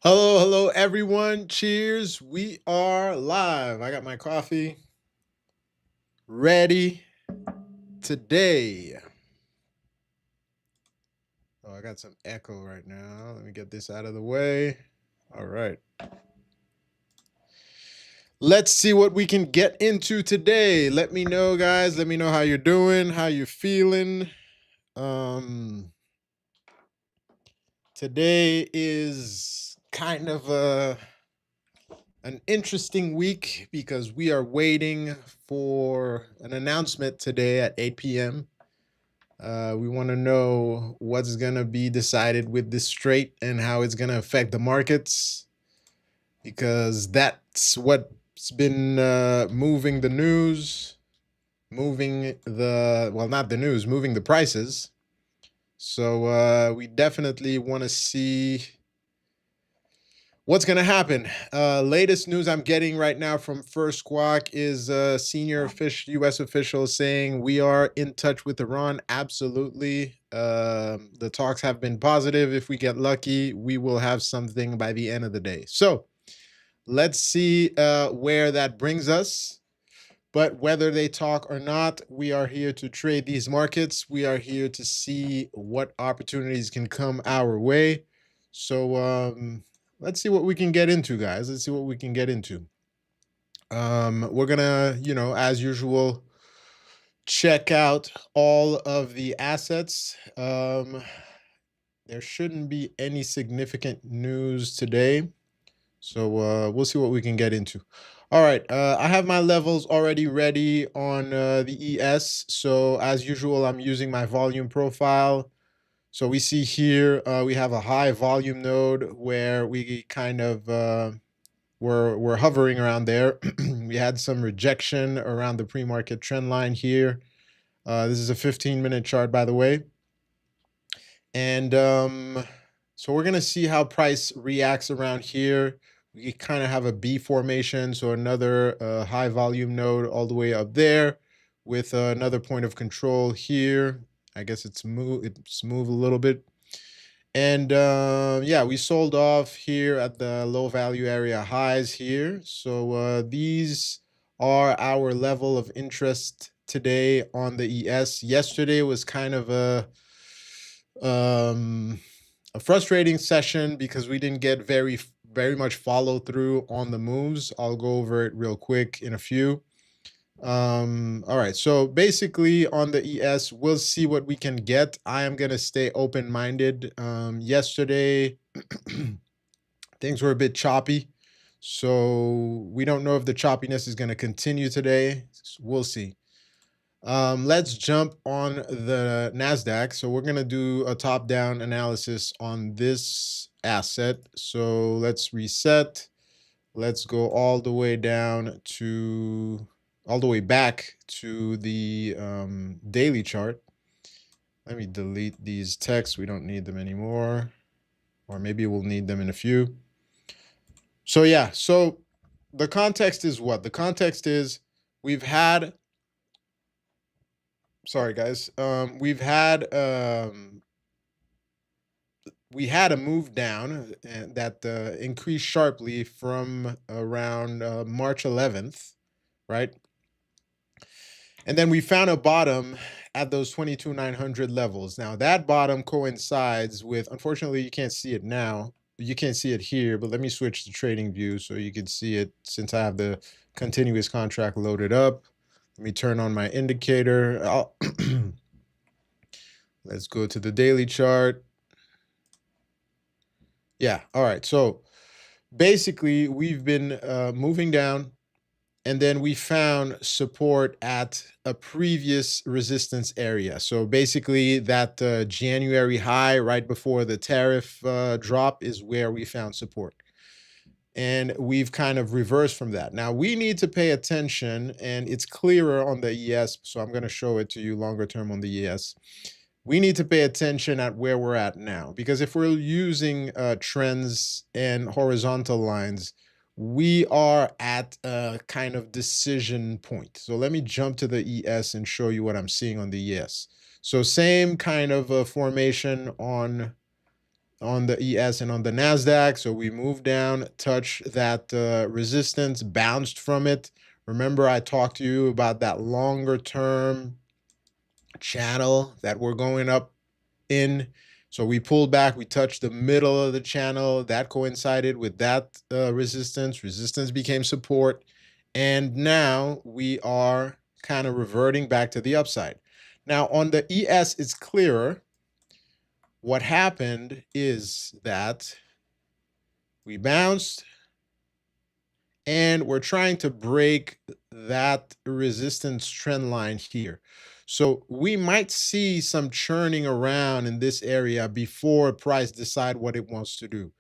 Hello, hello, everyone. Cheers. We are live. I got my coffee ready today. Oh, I got some echo right now. Let me get this out of the way. All right. Let's see what we can get into today. Let me know, guys. Let me know how you're doing, how you're feeling. Um, Today is kind of an interesting week because we are waiting for an announcement today at 8 p.m. We want to know what's going to be decided with this strait and how it's going to affect the markets because that's what's been moving the news, not the news, moving the prices. So we definitely want to see what's going to happen? Latest news I'm getting right now from First Squawk is senior U.S. officials saying we are in touch with Iran. Absolutely. The talks have been positive. If we get lucky, we will have something by the end of the day. So let's see where that brings us. But whether they talk or not, we are here to trade these markets. We are here to see what opportunities can come our way. So let's see what we can get into, guys. Let's see what we can get into. We're gonna, as usual, check out all of the assets. There shouldn't be any significant news today. So we'll see what we can get into. All right, I have my levels already ready on the ES. So as usual, I'm using my volume profile. So we see here we have a high volume node where we kind of we're hovering around there. We had some rejection around the pre-market trend line here. This is a 15-minute chart, by the way. And so we're going to see how price reacts around here. We kind of have a B formation, so another high volume node all the way up there with another point of control here. I guess it's moved a little bit. And yeah, we sold off here at the low value area highs here. So these are our level of interest today on the ES. Yesterday was kind of um, a frustrating session because we didn't get very much follow through on the moves. I'll go over it real quick in a few. All right, so basically on the ES, we'll see what we can get. I am going to stay open-minded. Yesterday, things were a bit choppy, so we don't know if the choppiness is going to continue today. We'll see. Let's jump on the Nasdaq. So we're going to do a top-down analysis on this asset. So let's reset. Let's go all the way back to the daily chart. Let me delete these texts. We don't need them anymore. Or maybe we'll need them in a few. So yeah, so the context is what? The context is we've had, sorry guys, we had a move down that increased sharply from around March 11th, right? And then we found a bottom at those 22,900 levels. Now that bottom coincides with, unfortunately, you can't see it now. You can't see it here, but let me switch to trading view so you can see it since I have the continuous contract loaded up. Let me turn on my indicator. Let's go to the daily chart. Yeah, all right. So basically, we've been moving down, and then we found support at a previous resistance area. So basically, that January high right before the tariff drop is where we found support. And we've kind of reversed from that. Now, we need to pay attention, and it's clearer on the ES, so I'm going to show it to you longer term on the ES. We need to pay attention at where we're at now, because if we're using trends and horizontal lines, we are at a kind of decision point. So let me jump to the ES and show you what I'm seeing on the ES. So same kind of formation on on the ES and on the Nasdaq. So we moved down, touched that resistance, bounced from it. Remember, I talked to you about that longer term channel that we're going up in. So we pulled back, we touched the middle of the channel. That coincided with that resistance. Resistance became support. And now we are kind of reverting back to the upside. Now on the ES, it's clearer. What happened is that we bounced and we're trying to break that resistance trend line here. So we might see some churning around in this area before price decide what it wants to do.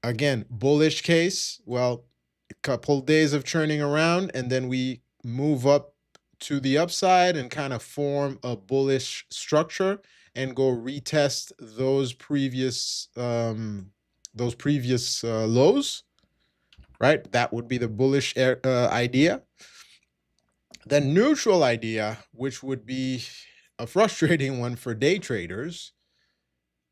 Again, bullish case, well, a couple days of churning around and then we move up to the upside and kind of form a bullish structure and go retest those previous lows, right? That would be the bullish idea. The neutral idea, which would be a frustrating one for day traders,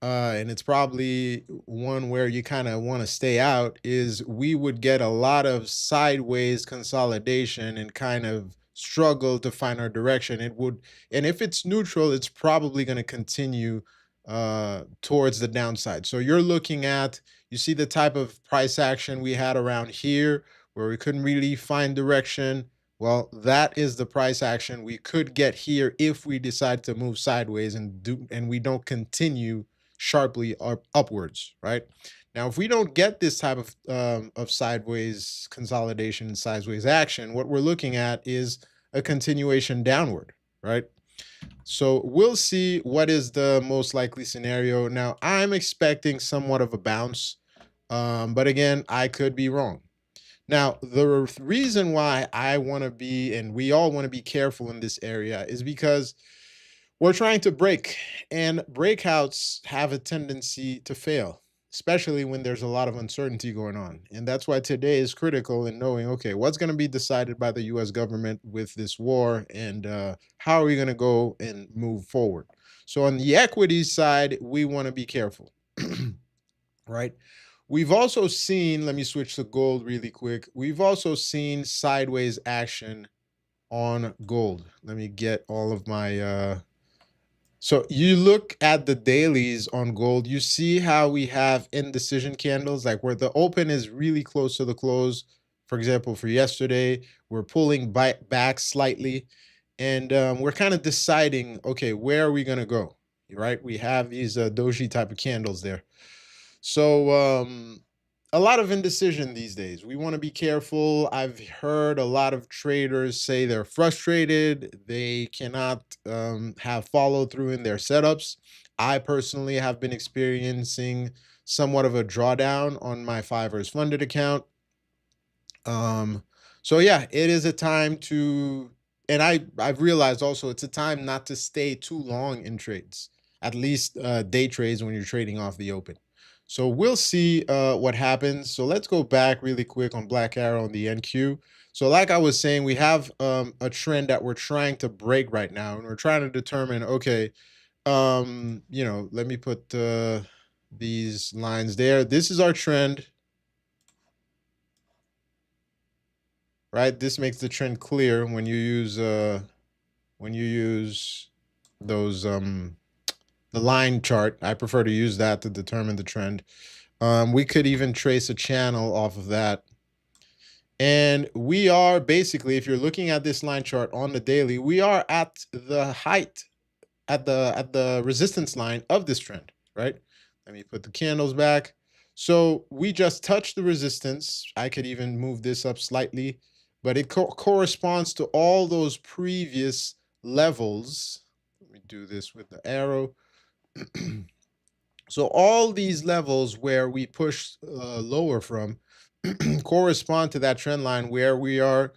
and it's probably one where you kind of want to stay out, is we would get a lot of sideways consolidation and kind of struggle to find our direction. It would, and if it's neutral, it's probably going to continue towards the downside. So you're looking at, you see the type of price action we had around here where we couldn't really find direction. Well, that is the price action we could get here if we decide to move sideways and we don't continue sharply upwards, right? Now, if we don't get this type of sideways consolidation and sideways action, what we're looking at is a continuation downward, right? So we'll see what is the most likely scenario. Now, I'm expecting somewhat of a bounce, but again, I could be wrong. Now, the reason why I want to be, and we all want to be careful in this area, is because we're trying to break, and breakouts have a tendency to fail, especially when there's a lot of uncertainty going on. And that's why today is critical in knowing, okay, what's going to be decided by the US government with this war, and how are we going to go and move forward? So on the equity side, we want to be careful, right? We've also seen, let me switch to gold really quick. We've also seen sideways action on gold. Let me get all of my, so you look at the dailies on gold, you see how we have indecision candles, like where the open is really close to the close. For example, for yesterday, we're pulling back slightly and we're kind of deciding, okay, where are we going to go, right? We have these doji type of candles there. So a lot of indecision these days. We want to be careful. I've heard a lot of traders say they're frustrated. They cannot have follow through in their setups. I personally have been experiencing somewhat of a drawdown on my Fivers funded account. So yeah, it is a time to, and I've realized also it's a time not to stay too long in trades, at least day trades when you're trading off the open. So we'll see what happens. So let's go back really quick on Black Arrow on the NQ. So like I was saying, we have a trend that we're trying to break right now, and we're trying to determine, okay, you know, let me put these lines there. This is our trend. Right, this makes the trend clear when you use those the line chart. I prefer to use that to determine the trend. We could even trace a channel off of that. And we are basically, if you're looking at this line chart on the daily, we are at the height, at the resistance line of this trend, right? Let me put the candles back. So we just touched the resistance. I could even move this up slightly, but it corresponds to all those previous levels. Let me do this with the arrow. So all these levels where we push lower from correspond to that trend line where we are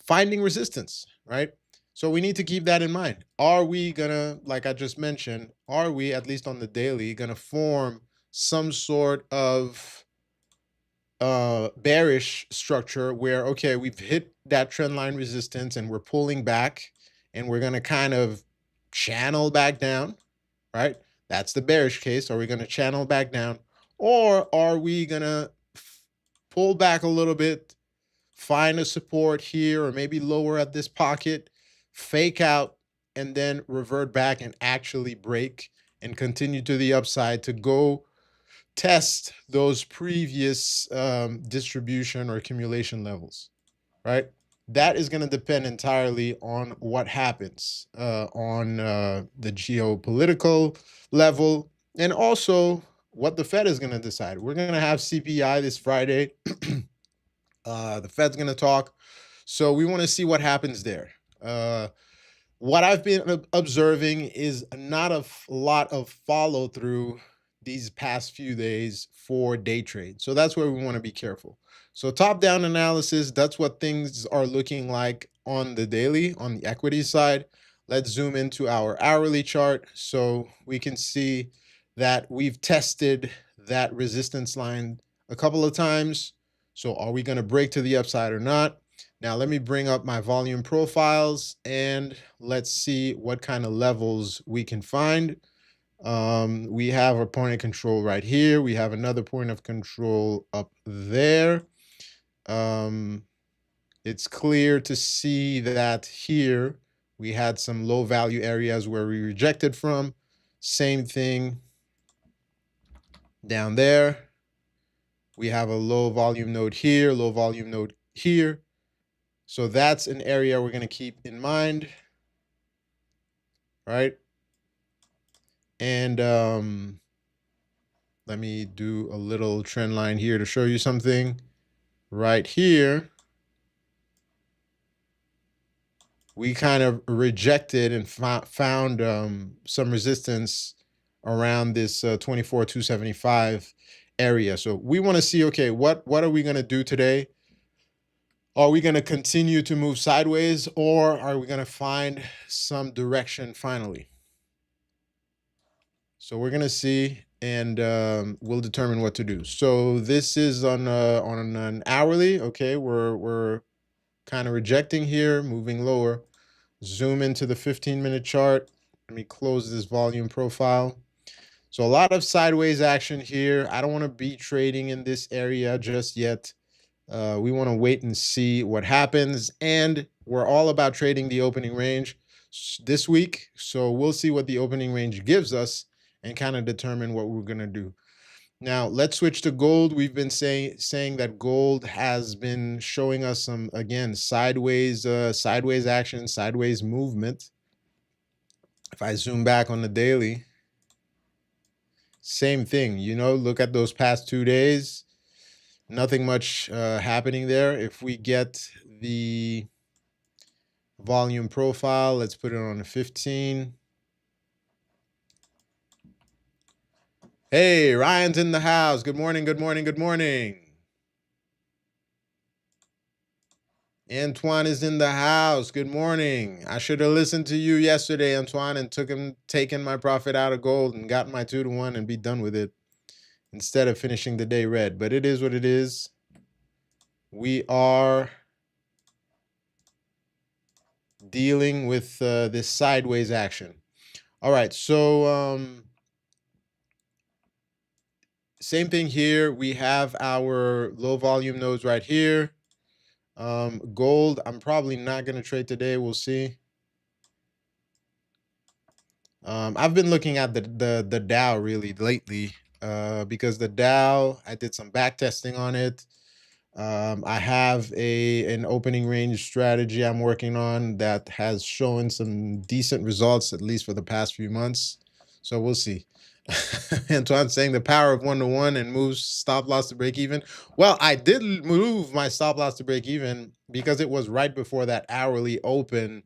finding resistance, right? So we need to keep that in mind. Are we gonna, like I just mentioned, are we, at least on the daily, gonna form some sort of bearish structure where, okay, we've hit that trend line resistance and we're pulling back and we're gonna kind of channel back down, right? That's the bearish case. Are we going to channel back down, or are we going to pull back a little bit, find a support here, or maybe lower at this pocket, fake out, and then revert back and actually break and continue to the upside to go test those previous distribution or accumulation levels, right? That is going to depend entirely on what happens on the geopolitical level, and also what the Fed is going to decide. We're going to have CPI this Friday. The Fed's going to talk. So we want to see what happens there. What I've been observing is not a lot of follow through these past few days for day trade. So that's where we want to be careful. So top down analysis, that's what things are looking like on the daily, on the equity side. Let's zoom into our hourly chart so we can see that we've tested that resistance line a couple of times. So are we going to break to the upside or not? Now let me bring up my volume profiles and let's see what kind of levels we can find. We have a point of control right here. We have another point of control up there. It's clear to see that here we had some low value areas where we rejected from. Same thing down there. We have a low volume node here, low volume node here. So that's an area we're going to keep in mind, right? And let me do a little trend line here to show you something. Right here, we kind of rejected and found some resistance around this 24,275 area. So we want to see, okay, what are we going to do today? Are we going to continue to move sideways, or are we going to find some direction finally? So we're going to see, and we'll determine what to do. So this is on an hourly. Okay, we're kind of rejecting here, moving lower. Zoom into the 15-minute chart. Let me close this volume profile. So a lot of sideways action here. I don't want to be trading in this area just yet. We want to wait and see what happens. And we're all about trading the opening range this week. So we'll see what the opening range gives us and kind of determine what we're going to do. Now, let's switch to gold. We've been saying that gold has been showing us some, again, sideways action, sideways movement. If I zoom back on the daily, same thing. You know, look at those past 2 days. Nothing much happening there. If we get the volume profile, let's put it on a 15. Hey, Ryan's in the house. Good morning, good morning, good morning. Antoine is in the house. Good morning. I should have listened to you yesterday, Antoine, and taken my profit out of gold and got my 2-to-1 and be done with it instead of finishing the day red. But it is what it is. We are dealing with this sideways action. All right, so same thing here. We have our low volume nodes right here. Gold, I'm probably not going to trade today. We'll see. I've been looking at the Dow really lately because the Dow, I did some back testing on it. I have an opening range strategy I'm working on that has shown some decent results, at least for the past few months. So we'll see. Antoine saying the power of 1-to-1 and moves stop loss to break even. Well, I did move my stop loss to break even because it was right before that hourly open,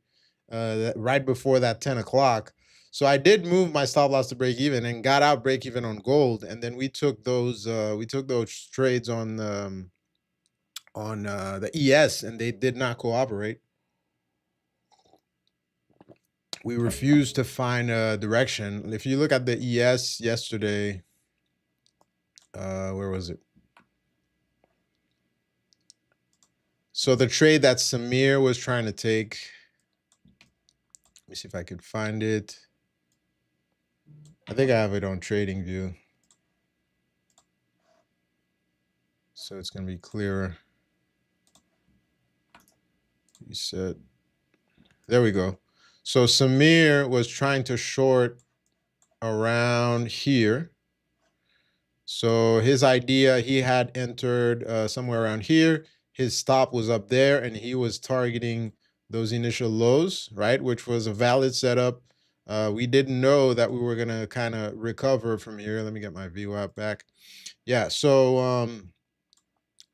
right before that 10 o'clock. So I did move my stop loss to break even and got out break even on gold, and then we took those trades on the ES, and they did not cooperate. We refused to find a direction. If you look at the ES yesterday, where was it? So the trade that Samir was trying to take, let me see if I could find it. I think I have it on trading view, so it's going to be clearer. Reset. There we go. So Samir was trying to short around here. So his idea, he had entered somewhere around here. His stop was up there, and he was targeting those initial lows, right? Which was a valid setup. We didn't know that we were going to kind of recover from here. Let me get my VWAP back. Yeah, so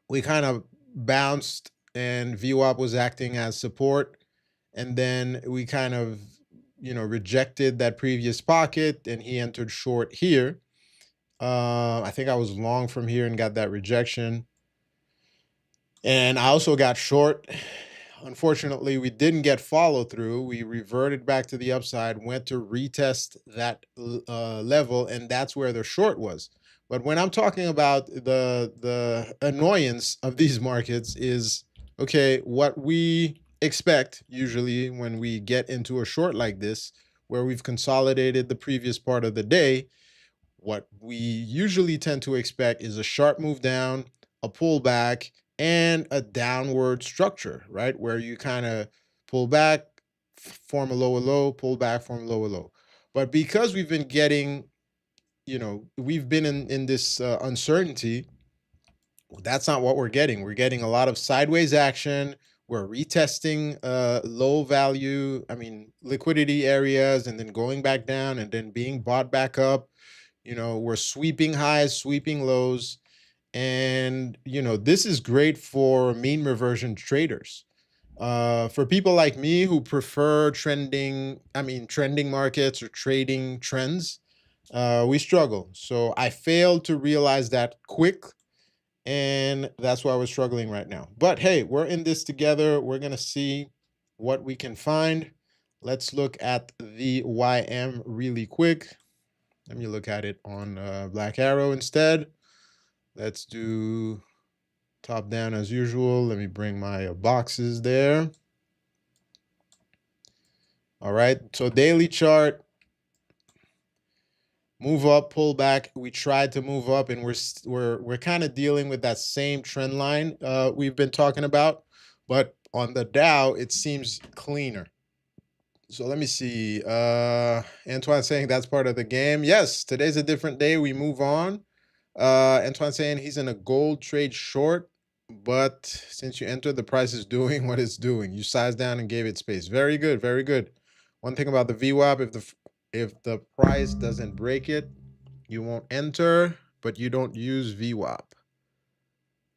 we kind of bounced, and VWAP was acting as support. And then we kind of, rejected that previous pocket, and he entered short here. I think I was long from here and got that rejection. And I also got short. Unfortunately, we didn't get follow through. We reverted back to the upside, went to retest that level, and that's where the short was. But when I'm talking about the annoyance of these markets is, okay, what we expect usually when we get into a short like this, where we've consolidated the previous part of the day, what we usually tend to expect is a sharp move down, a pullback, and a downward structure, right? Where you kind of pull back, form a lower low, pull back, form a lower low. But because we've been getting, we've been in this uncertainty, that's not what we're getting. We're getting a lot of sideways action. We're retesting low value, liquidity areas, and then going back down and then being bought back up. We're sweeping highs, sweeping lows. And, this is great for mean reversion traders. For people like me who prefer trending markets or trading trends, we struggle. So I failed to realize that quick. And that's why we're struggling right now. But hey, we're in this together. We're going to see what we can find. Let's look at the YM really quick. Let me look at it on Black Arrow instead. Let's do top down as usual. Let me bring my boxes there. All right, so daily chart, move up, pull back. We tried to move up, and we're kind of dealing with that same trend line we've been talking about, but on the Dow, it seems cleaner. So let me see. Antoine saying that's part of the game. Yes, today's a different day. We move on. Antoine saying he's in a gold trade short, but since you entered, the price is doing what it's doing. You sized down and gave it space. Very good, very good. One thing about the VWAP, if the price doesn't break it, you won't enter, but you don't use VWAP.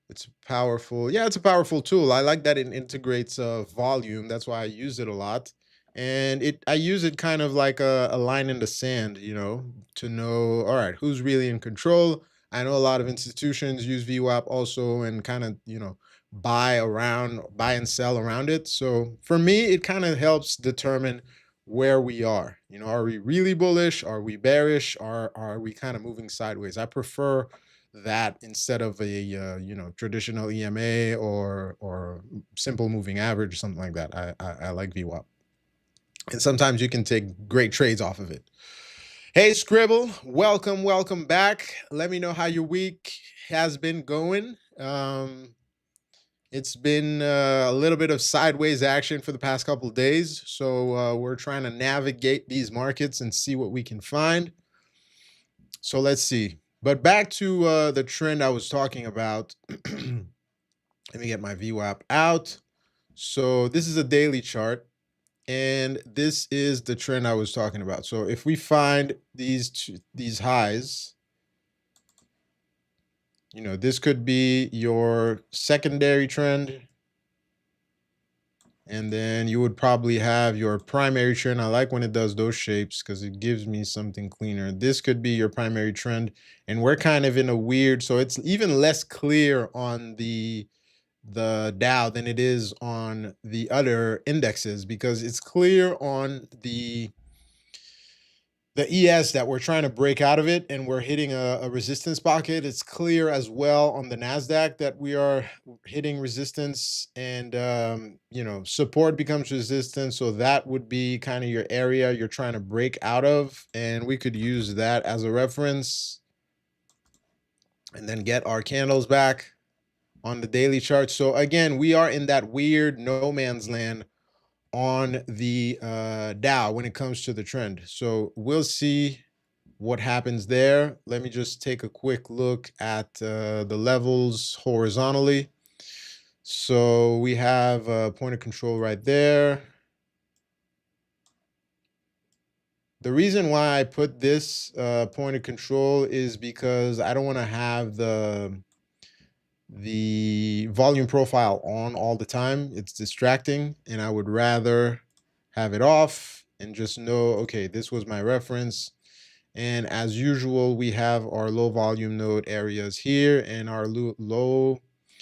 It's powerful. Yeah, it's a powerful tool. I like that it integrates volume. That's why I use it a lot. And I use it kind of like a line in the sand, to know, all right, who's really in control. I know a lot of institutions use VWAP also and kind of, buy and sell around it. So for me, it kind of helps determine where we are. Are we really bullish? Are we bearish? Are we kind of moving sideways? I prefer that instead of a traditional EMA or simple moving average or something like that. I like VWAP. And sometimes you can take great trades off of it. Hey, Scribble, welcome back. Let me know how your week has been going. It's been a little bit of sideways action for the past couple of days. So we're trying to navigate these markets and see what we can find. So let's see. But back to the trend I was talking about. Let me get my VWAP out. So this is a daily chart. And this is the trend I was talking about. So if we find these highs, this could be your secondary trend. And then you would probably have your primary trend. I like when it does those shapes because it gives me something cleaner. This could be your primary trend. And we're kind of in a weird, so it's even less clear on the Dow than it is on the other indexes, because it's clear on the the ES that we're trying to break out of it and we're hitting a resistance pocket. It's clear as well on the Nasdaq that we are hitting resistance, and support becomes resistance. So that would be kind of your area you're trying to break out of, and we could use that as a reference and then get our candles back on the daily chart. So again, we are in that weird no man's land on the Dow when it comes to the trend. So we'll see what happens there. Let me just take a quick look at the levels horizontally. So we have a point of control right there. The reason why I put this point of control is because I don't want to have the volume profile on all the time. It's distracting, and I would rather have it off and just know, okay, this was my reference. And as usual, we have our low volume node areas here and our low.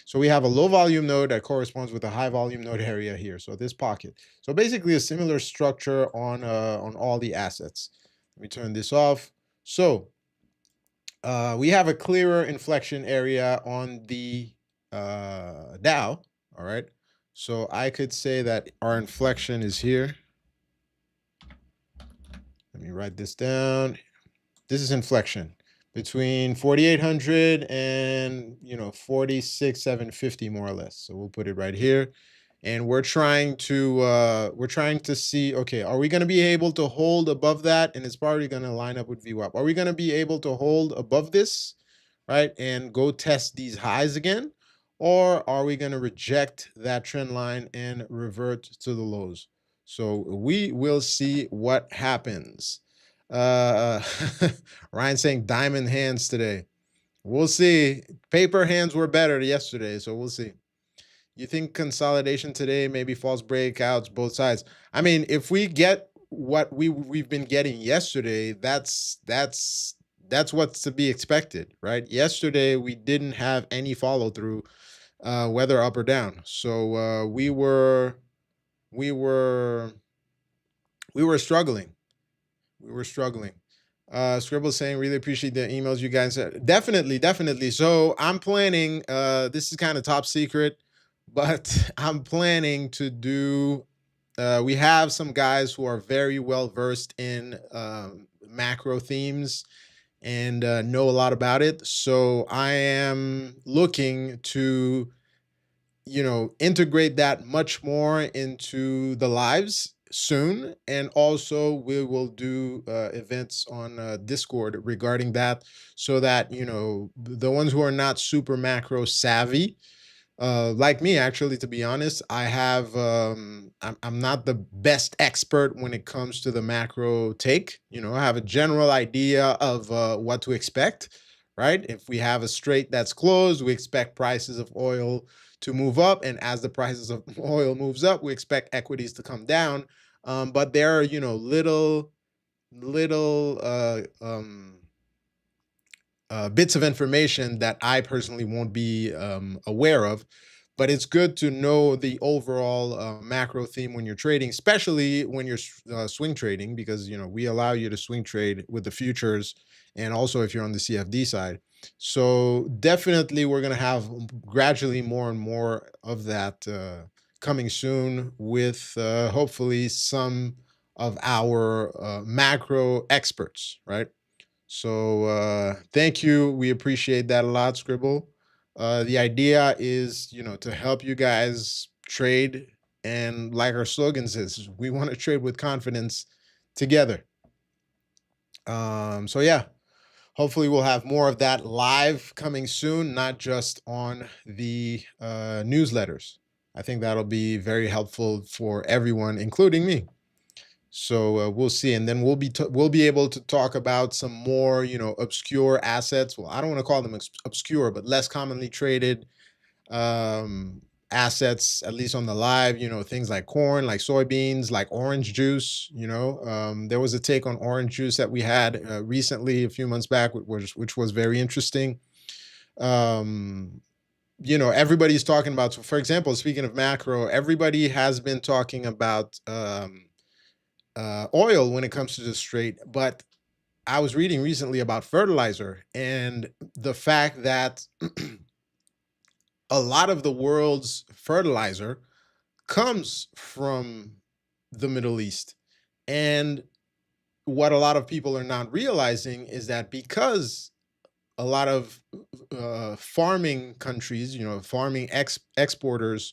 So we have a low volume node that corresponds with a high volume node area here. So this pocket. So basically a similar structure on all the assets. Let me turn this off. So we have a clearer inflection area on the Dow. All right. So I could say that our inflection is here. Let me write this down. This is inflection between 4,800 and 46,750 more or less. So we'll put it right here, and we're trying to see, okay, are we going to be able to hold above that? And it's probably going to line up with VWAP. Are we going to be able to hold above this, right, and go test these highs again, or are we going to reject that trend line and revert to the lows? So we will see what happens. Ryan saying diamond hands today. We'll see. Paper hands were better yesterday, so we'll see. You think consolidation today, maybe false breakouts, both sides? I mean, if we get what we've been getting yesterday, that's what's to be expected, right? Yesterday we didn't have any follow through, whether up or down. So we were struggling. We were struggling. Scribble saying, really appreciate the emails you guys said. Definitely. So I'm planning, this is kind of top secret, but I'm planning to do, we have some guys who are very well versed in macro themes and know a lot about it. So I am looking to, integrate that much more into the lives soon. And also we will do events on Discord regarding that, so that the ones who are not super macro savvy, like me, actually, to be honest, I have I'm not the best expert when it comes to the macro take. I have a general idea of what to expect, right? If we have a strait that's closed, we expect prices of oil to move up, and as the prices of oil moves up, we expect equities to come down. But there are little bits of information that I personally won't be aware of. But it's good to know the overall macro theme when you're trading, especially when you're swing trading, because we allow you to swing trade with the futures, and also if you're on the CFD side. So definitely we're going to have gradually more and more of that coming soon, with hopefully some of our macro experts, right? So thank you. We appreciate that a lot, Scribble. The idea is, to help you guys trade, and like our slogan says, we want to trade with confidence together. So yeah, hopefully we'll have more of that live coming soon, not just on the newsletters. I think that'll be very helpful for everyone, including me. So we'll see, and then we'll be able to talk about some more, obscure assets. Well, I don't want to call them obscure, but less commonly traded assets, at least on the live. Things like corn, like soybeans, like orange juice. There was a take on orange juice that we had recently, a few months back, which was very interesting. Everybody's talking about. So, for example, speaking of macro, everybody has been talking about oil when it comes to the strait, but I was reading recently about fertilizer and the fact that a lot of the world's fertilizer comes from the Middle East. And what a lot of people are not realizing is that because a lot of farming countries, farming exporters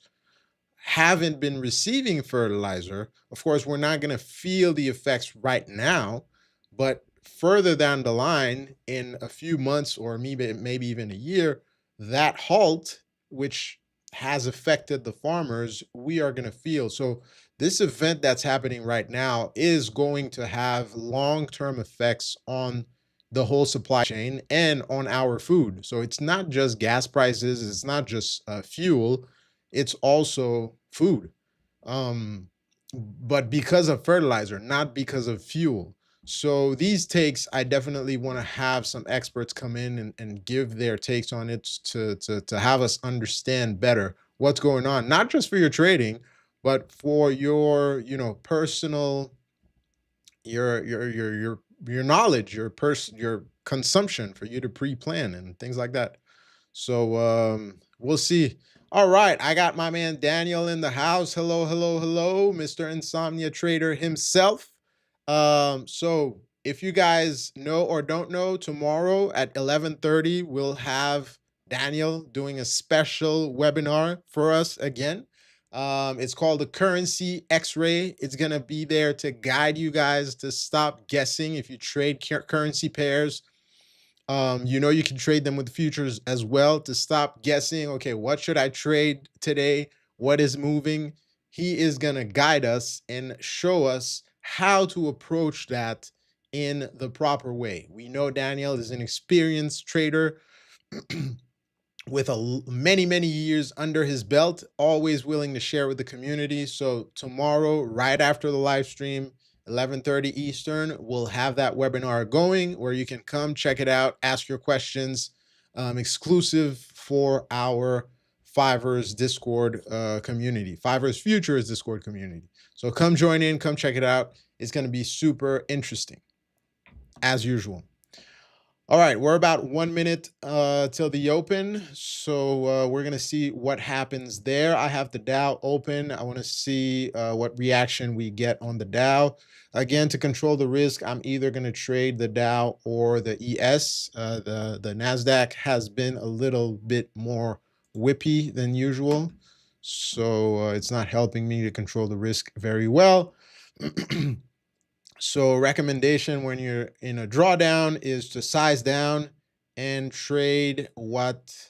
haven't been receiving fertilizer, of course, we're not going to feel the effects right now, but further down the line, in a few months or maybe even a year, that halt, which has affected the farmers, we are going to feel. So this event that's happening right now is going to have long-term effects on the whole supply chain and on our food. So it's not just gas prices, it's not just fuel, it's also food. But because of fertilizer, not because of fuel. So these takes, I definitely want to have some experts come in and give their takes on it to have us understand better what's going on, not just for your trading, but for your, personal, your knowledge, your consumption, for you to pre-plan and things like that. So we'll see. All right, I got my man Daniel in the house. Hello, hello, hello, Mr. Insomnia Trader himself. So if you guys know or don't know, tomorrow at 11:30 we'll have Daniel doing a special webinar for us again. It's called the Currency X-Ray. It's gonna be there to guide you guys to stop guessing if you trade currency pairs. You can trade them with futures as well, to stop guessing, okay, what should I trade today? What is moving? He is going to guide us and show us how to approach that in the proper way. We know Daniel is an experienced trader with many years under his belt, always willing to share with the community. So tomorrow, right after the live stream, 11:30 Eastern, we'll have that webinar going where you can come check it out, ask your questions, exclusive for our Fivers Discord community, Fivers Futures Discord community. So come join in, come check it out. It's going to be super interesting, as usual. All right, we're about 1 minute till the open, so we're gonna see what happens there. I have the Dow open. I want to see what reaction we get on the Dow. Again, to control the risk, I'm either going to trade the Dow or the ES. The Nasdaq has been a little bit more whippy than usual, so it's not helping me to control the risk very well. So recommendation when you're in a drawdown is to size down and trade what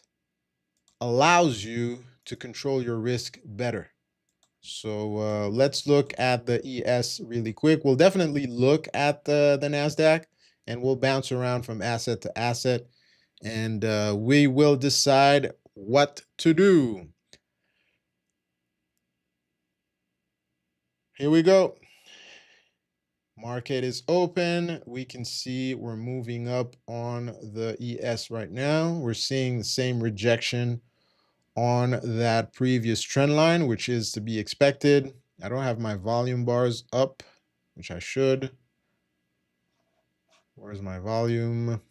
allows you to control your risk better. So let's look at the ES really quick. We'll definitely look at the NASDAQ, and we'll bounce around from asset to asset, and we will decide what to do. Here we go. Market is open. We can see we're moving up on the ES right now. We're seeing the same rejection on that previous trend line, which is to be expected. I don't have my volume bars up, which I should. Where's my volume?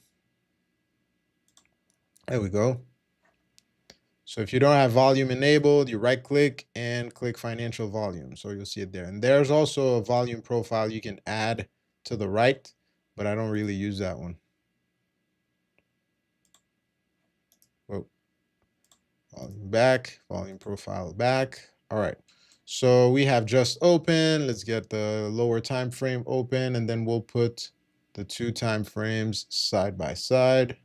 There we go. So if you don't have volume enabled, you right click and click financial volume. So you'll see it there. And there's also a volume profile you can add to the right, but I don't really use that one. Whoa. Volume back, volume profile back. All right. So we have just open. Let's get the lower time frame open, and then we'll put the 2 time frames side by side.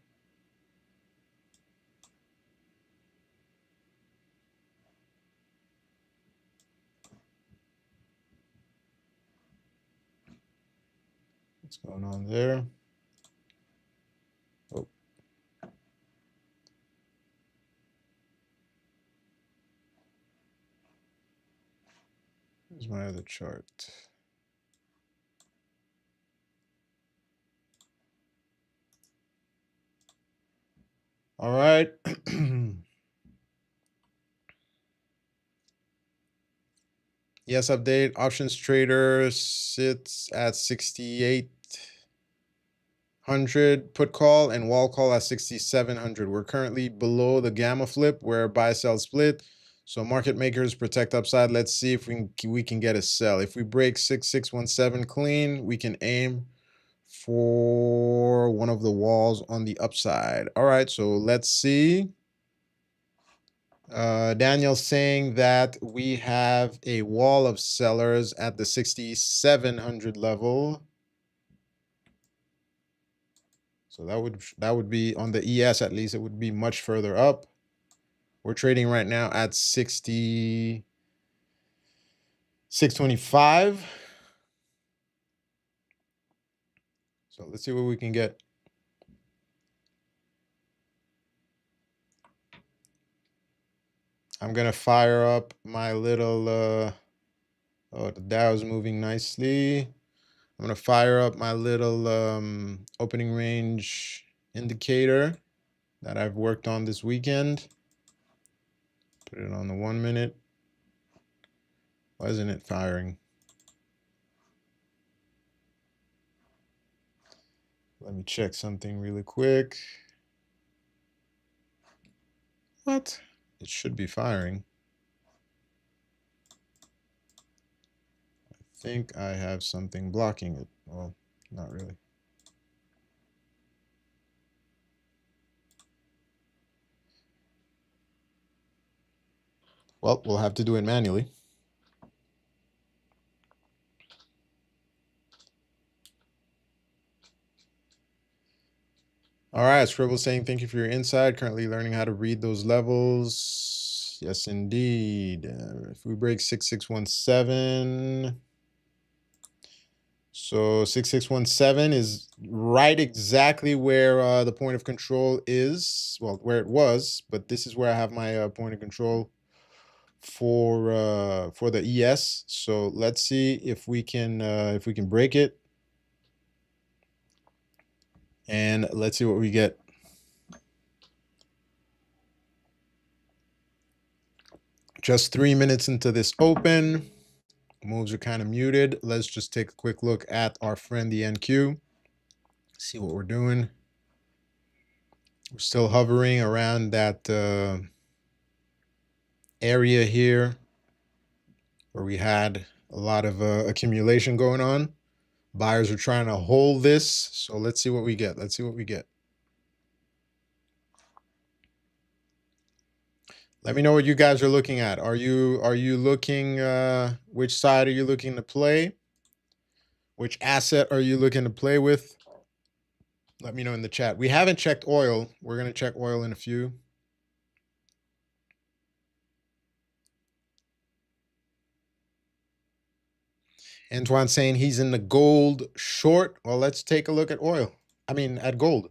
What's going on there? Oh. Here's my other chart. All right. Yes, update. Options trader sits at 68. 6,800 put call and wall call at 6,700. We're currently below the gamma flip where buy sell split. So market makers protect upside. Let's see if we can get a sell. If we break 6,617 clean, we can aim for one of the walls on the upside. All right, so let's see. Daniel's saying that we have a wall of sellers at the 6,700 level. So that would be on the ES, at least it would be much further up. We're trading right now at 625. So let's see what we can get. I'm gonna fire up my little oh, the Dow is moving nicely. I'm gonna fire up my little opening range indicator that I've worked on this weekend. Put it on the 1 minute. Why isn't it firing? Let me check something really quick. What? It should be firing. I think I have something blocking it. Well, not really. Well, we'll have to do it manually. All right, Scribble saying thank you for your insight. Currently learning how to read those levels. Yes, indeed. If we break 6,617, so 6,617 is right exactly where the point of control is. Well, where it was, but this is where I have my point of control for the ES. So let's see if we can break it, and let's see what we get. Just 3 minutes into this open, moves are kind of muted. Let's just take a quick look at our friend the NQ. See what we're doing. We're still hovering around that area here where we had a lot of accumulation going on. Buyers are trying to hold this, so let's see what we get. Let's see what we get. Let me know what you guys are looking at. Are you looking, which side are you looking to play? Which asset are you looking to play with? Let me know in the chat. We haven't checked oil. We're going to check oil in a few. Antoine saying he's in the gold short. Well, let's take a look at oil. I mean, at gold.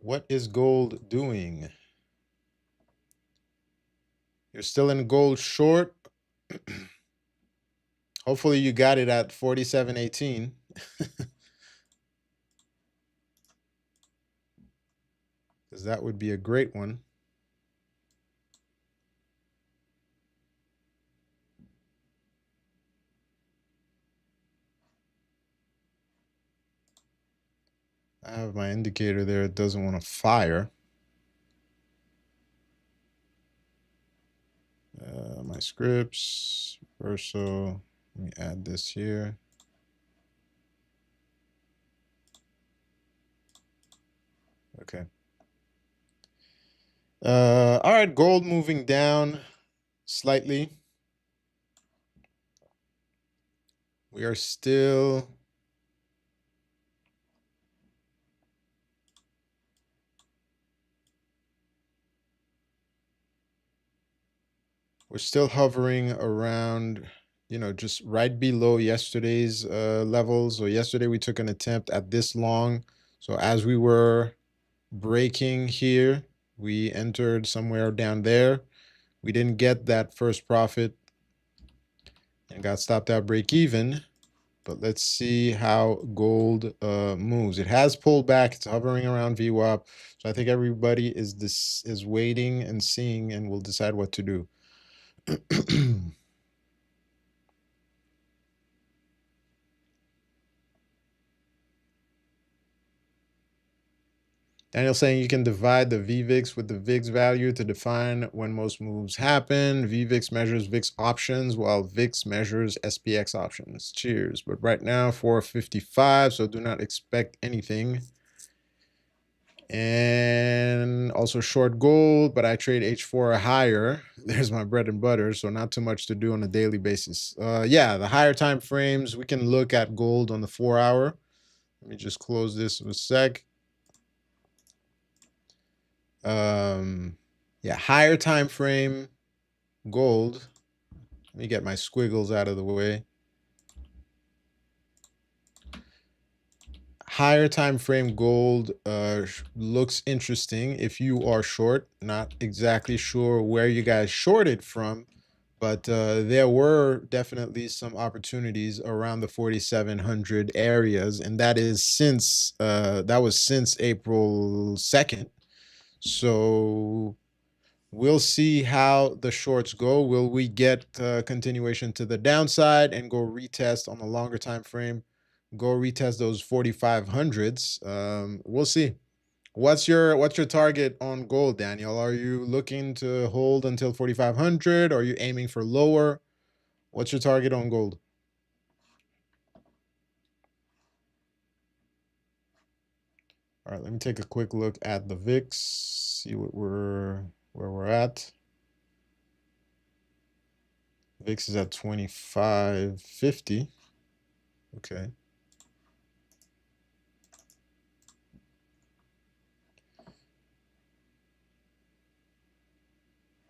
What is gold doing? You're still in gold short. Hopefully you got it at 47.18. Because that would be a great one. I have my indicator there. It doesn't want to fire. My scripts, Verso. Let me add this here. Okay. All right, gold moving down slightly. We are still hovering around, you know, just right below yesterday's levels. So yesterday we took an attempt at this long. So as we were breaking here, we entered somewhere down there. We didn't get that first profit and got stopped at break even. But let's see how gold moves. It has pulled back. It's hovering around VWAP. So I think everybody is waiting and seeing, and will decide what to do. Daniel saying you can divide the VVIX with the VIX value to define when most moves happen. VVIX measures VIX options while VIX measures SPX options. Cheers. But right now, 455, so do not expect anything. And also short gold, but I trade H4 or higher. There's my bread and butter, so not too much to do on a daily basis. Yeah, the higher time frames, we can look at gold on the 4-hour. Let me just close this for a sec. Yeah, higher time frame gold. Let me get my squiggles out of the way. Higher time frame gold looks interesting if you are short. Not exactly sure where you guys shorted from, but there were definitely some opportunities around the 4,700 areas, and that is since that was since April 2nd. So we'll see how the shorts go. Will we get continuation to the downside and go retest on the longer time frame? Go retest those 4,500s. We'll see. What's your target on gold, Daniel? Are you looking to hold until 4,500? Are you aiming for lower? What's your target on gold? All right, let me take a quick look at the VIX, see where we're at. VIX is at 2550. Okay.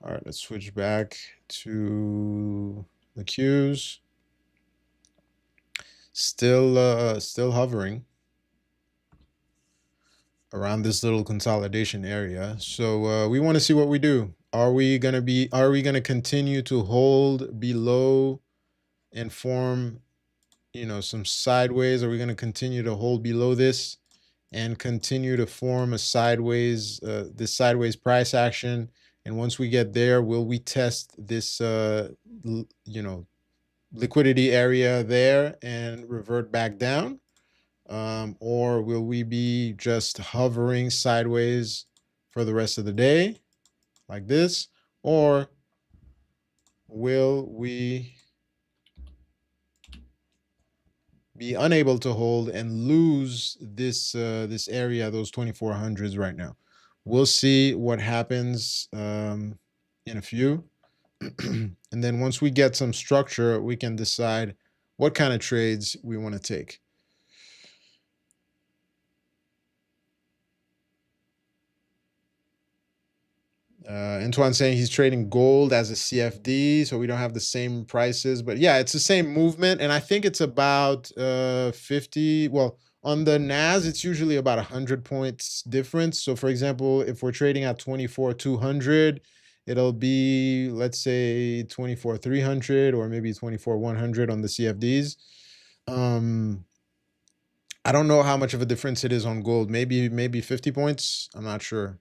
All right, let's switch back to the Qs. Still hovering around this little consolidation area. So we want to see what we do. Are we gonna continue to hold below and form, some sideways? Are we gonna continue to hold below this and continue to form a sideways, this sideways price action? And once we get there, will we test this, liquidity area there and revert back down? Or will we be just hovering sideways for the rest of the day like this? Or will we be unable to hold and lose this this area, those 2400s right now? We'll see what happens in a few. And then once we get some structure, we can decide what kind of trades we want to take. Antoine saying he's trading gold as a CFD, so we don't have the same prices. But yeah, it's the same movement, and I think it's about 50. Well, on the NAS, it's usually about 100 points difference. So, for example, if we're trading at 24,200, it'll be, let's say, 24,300 or maybe 24,100 on the CFDs. I don't know how much of a difference it is on gold. Maybe 50 points. I'm not sure.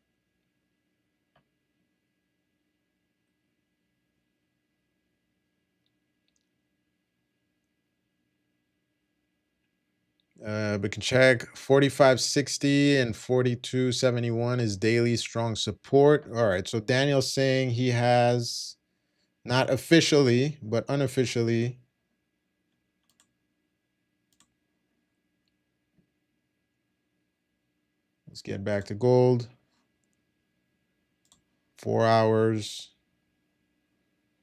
We can check 4560 and 4271 is daily strong support. All right, so Daniel's saying he has, not officially, but unofficially, let's get back to gold. 4 hours.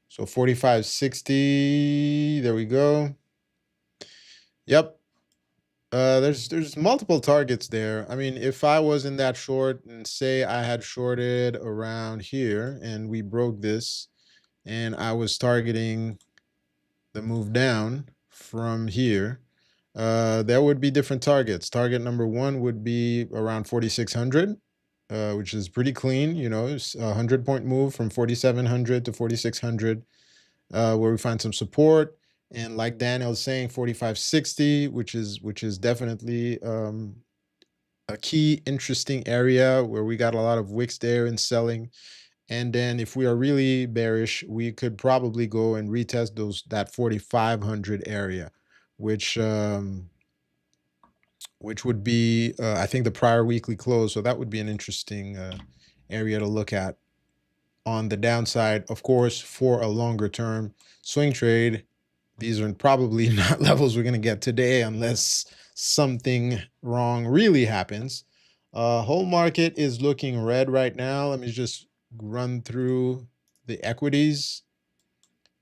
So 4560, there we go. Yep. There's multiple targets there. I mean, if I was in that short and say I had shorted around here and we broke this and I was targeting the move down from here, there would be different targets. Target number one would be around 4,600, which is pretty clean. It's a 100-point move from 4,700 to 4,600, where we find some support. And like Daniel is saying, 4560, which is definitely a key interesting area where we got a lot of wicks there in selling. And then if we are really bearish, we could probably go and retest that 4,500 area, which which would be, I think, the prior weekly close. So that would be an interesting area to look at on the downside. Of course, for a longer term swing trade, these are probably not levels we're going to get today unless something wrong really happens. Whole market is looking red right now. Let me just run through the equities.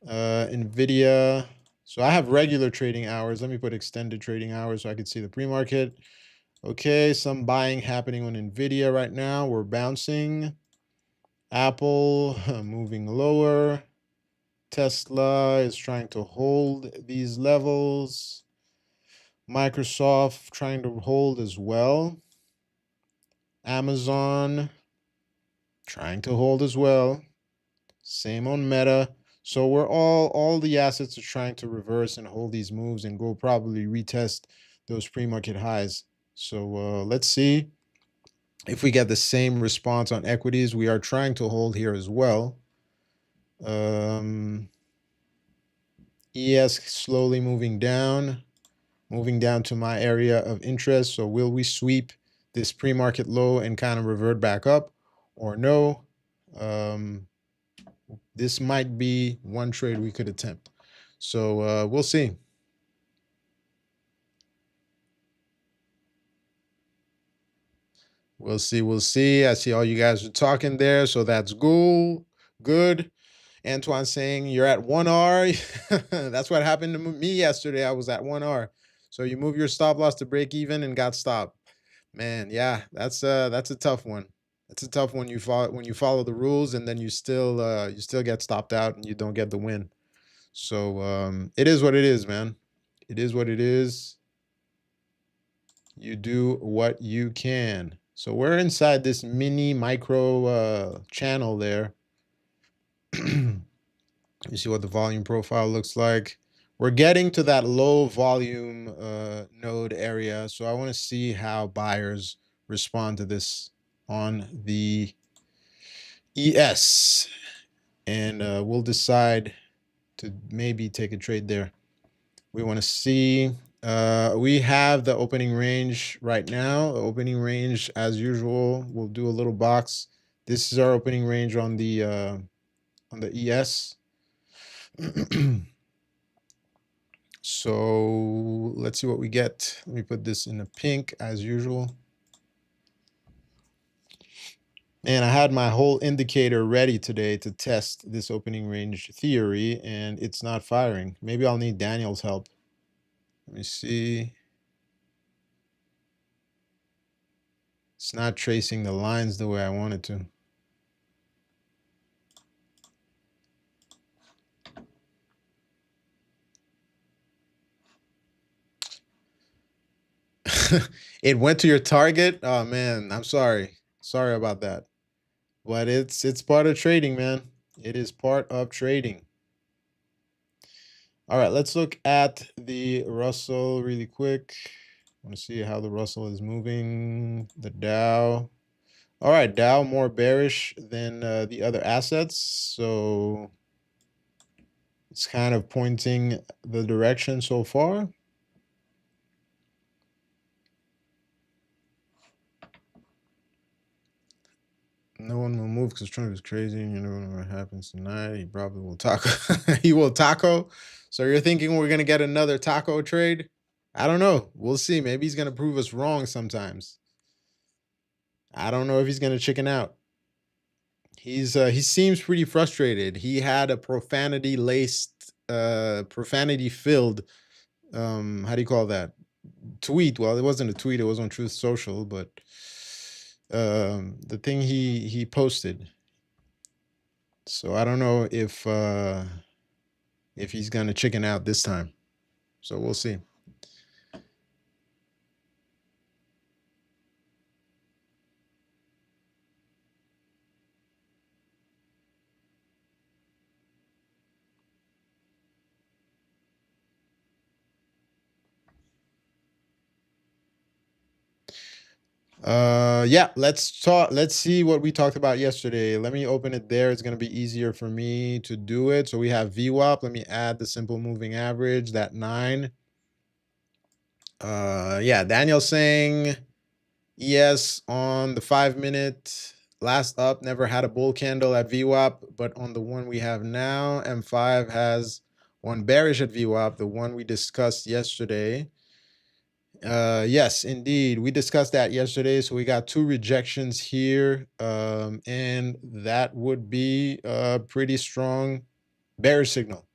Nvidia. So I have regular trading hours. Let me put extended trading hours so I can see the pre-market. Okay, some buying happening on Nvidia right now. We're bouncing. Apple moving lower. Tesla is trying to hold these levels. Microsoft trying to hold as well. Amazon trying to hold as well. Same on Meta. So we're all the assets are trying to reverse and hold these moves and go probably retest those pre-market highs. So let's see if we get the same response on equities. We are trying to hold here as well. ES slowly moving down to my area of interest. So will we sweep this pre-market low and kind of revert back up or no? This might be one trade we could attempt. So we'll see. We'll see. We'll see. I see all you guys are talking there. So that's cool. Good. Antoine saying you're at 1R. That's what happened to me yesterday. I was at 1R. So you move your stop loss to break even and got stopped. Man, yeah, that's a tough one. That's a tough one. When you follow the rules and then you still get stopped out and you don't get the win. So it is what it is, man. It is what it is. You do what you can. So we're inside this mini micro channel there. You see what the volume profile looks like. We're getting to that low volume node area. So I want to see how buyers respond to this on the ES. And we'll decide to maybe take a trade there. We want to see, we have the opening range right now. The opening range, as usual, we'll do a little box. This is our opening range on the ES. So let's see what we get. Let me put this in a pink as usual. And I had my whole indicator ready today to test this opening range theory, and it's not firing. Maybe I'll need Daniel's help. Let me see. It's not tracing the lines the way I want it to. It went to your target. Oh man, I'm sorry. Sorry about that. But it's part of trading, man. It is part of trading. All right, let's look at the Russell really quick. I want to see how the Russell is moving. The Dow. All right, Dow more bearish than the other assets. So it's kind of pointing the direction so far. No one will move because Trump is crazy, and you know what happens tonight. He probably will taco. He will taco. So you're thinking we're gonna get another taco trade? I don't know. We'll see. Maybe he's gonna prove us wrong sometimes. I don't know if he's gonna chicken out. He seems pretty frustrated. He had a profanity laced, profanity filled. How do you call that? Tweet. Well, it wasn't a tweet. It was on Truth Social, but the thing he posted. So I don't know if he's gonna chicken out this time. So we'll see. Yeah, let's talk. Let's see what we talked about yesterday. Let me open it there. It's going to be easier for me to do it. So we have VWAP. Let me add the simple moving average, that 9. Yeah, Daniel saying yes on the 5 minute. Last up never had a bull candle at VWAP, but on the one we have now, M5 has one bearish at VWAP, the one we discussed yesterday. Yes, indeed. We discussed that yesterday. So we got two rejections here. And that would be a pretty strong bearish signal.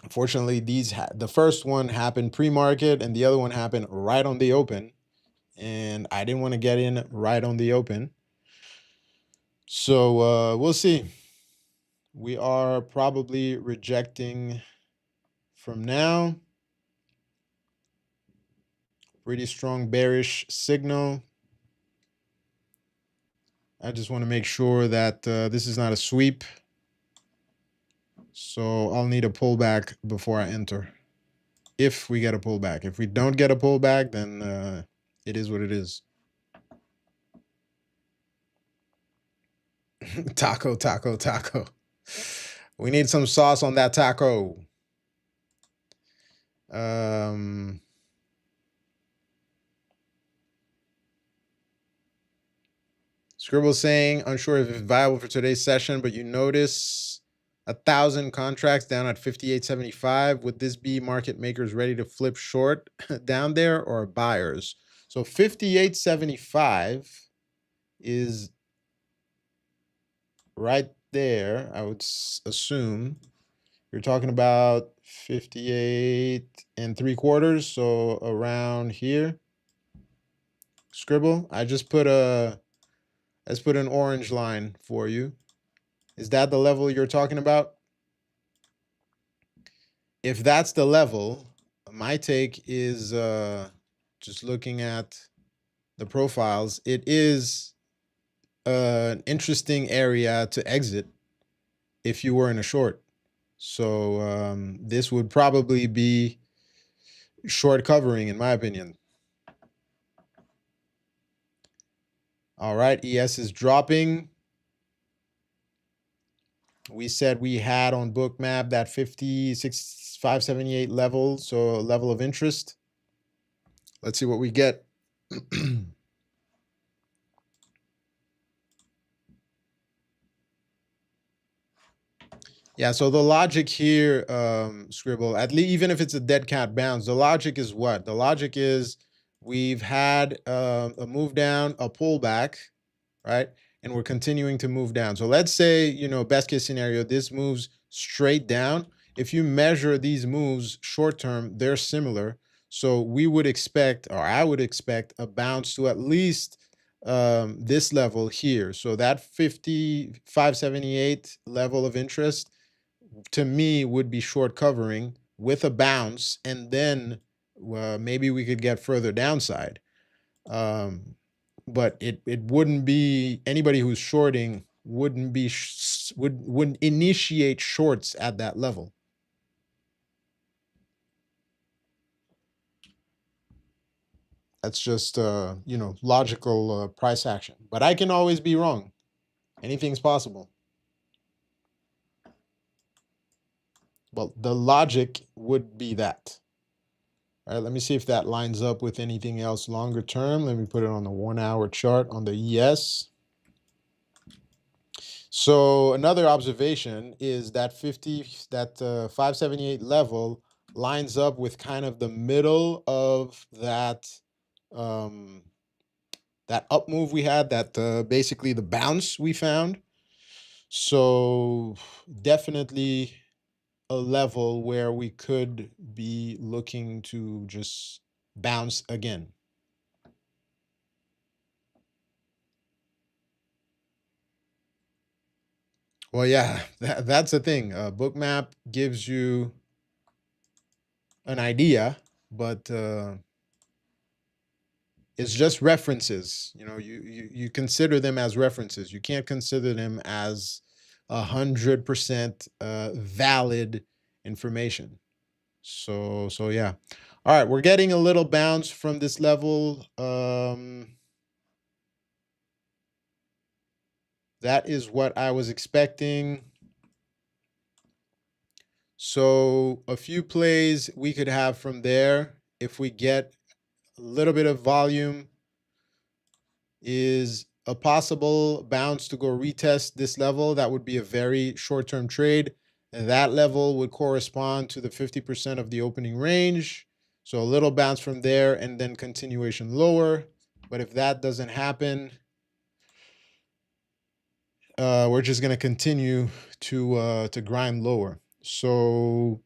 Unfortunately, the first one happened pre-market and the other one happened right on the open. And I didn't want to get in right on the open. So we'll see. We are probably rejecting from now. Pretty strong bearish signal. I just want to make sure that this is not a sweep. So I'll need a pullback before I enter. If we get a pullback. If we don't get a pullback, then it is what it is. Taco, taco, taco. We need some sauce on that taco. Scribble saying, unsure if it's viable for today's session, but you notice 1,000 contracts down at 58.75. Would this be market makers ready to flip short down there or buyers? So 58.75 is right there. I would assume you're talking about 58.75. So around here. Scribble, I just put let's put an orange line for you. Is that the level you're talking about? If that's the level, my take is just looking at the profiles, it is an interesting area to exit if you were in a short. So this would probably be short covering in my opinion. All right, ES is dropping. We said we had on Bookmap that 56,578 level, so level of interest. Let's see what we get. Yeah, so the logic here, Scribble, at least even if it's a dead cat bounce, the logic is what? The logic is we've had a move down, a pullback, right? And we're continuing to move down. So let's say, best case scenario, this moves straight down. If you measure these moves short term, they're similar. So we would expect, or I would expect, a bounce to at least this level here. So that 55.78 level of interest to me would be short covering with a bounce, and then maybe we could get further downside. But it wouldn't be, anybody who's shorting wouldn't be wouldn't initiate shorts at that level. That's just logical price action. But I can always be wrong. Anything's possible. Well, the logic would be that. All right, let me see if that lines up with anything else longer term. Let me put it on the 1 hour chart on the ES. So another observation is that 578 level lines up with kind of the middle of that that up move we had, that basically the bounce we found. So definitely a level where we could be looking to just bounce again. Well, yeah, that's the thing. Bookmap gives you an idea, but it's just references. You consider them as references. You can't consider them as 100% valid information. So yeah. All right, we're getting a little bounce from this level. That is what I was expecting. So a few plays we could have from there if we get a little bit of volume is a possible bounce to go retest this level. That would be a very short-term trade. And that level would correspond to the 50% of the opening range. So a little bounce from there and then continuation lower. But if that doesn't happen, we're just going to continue to grind lower. So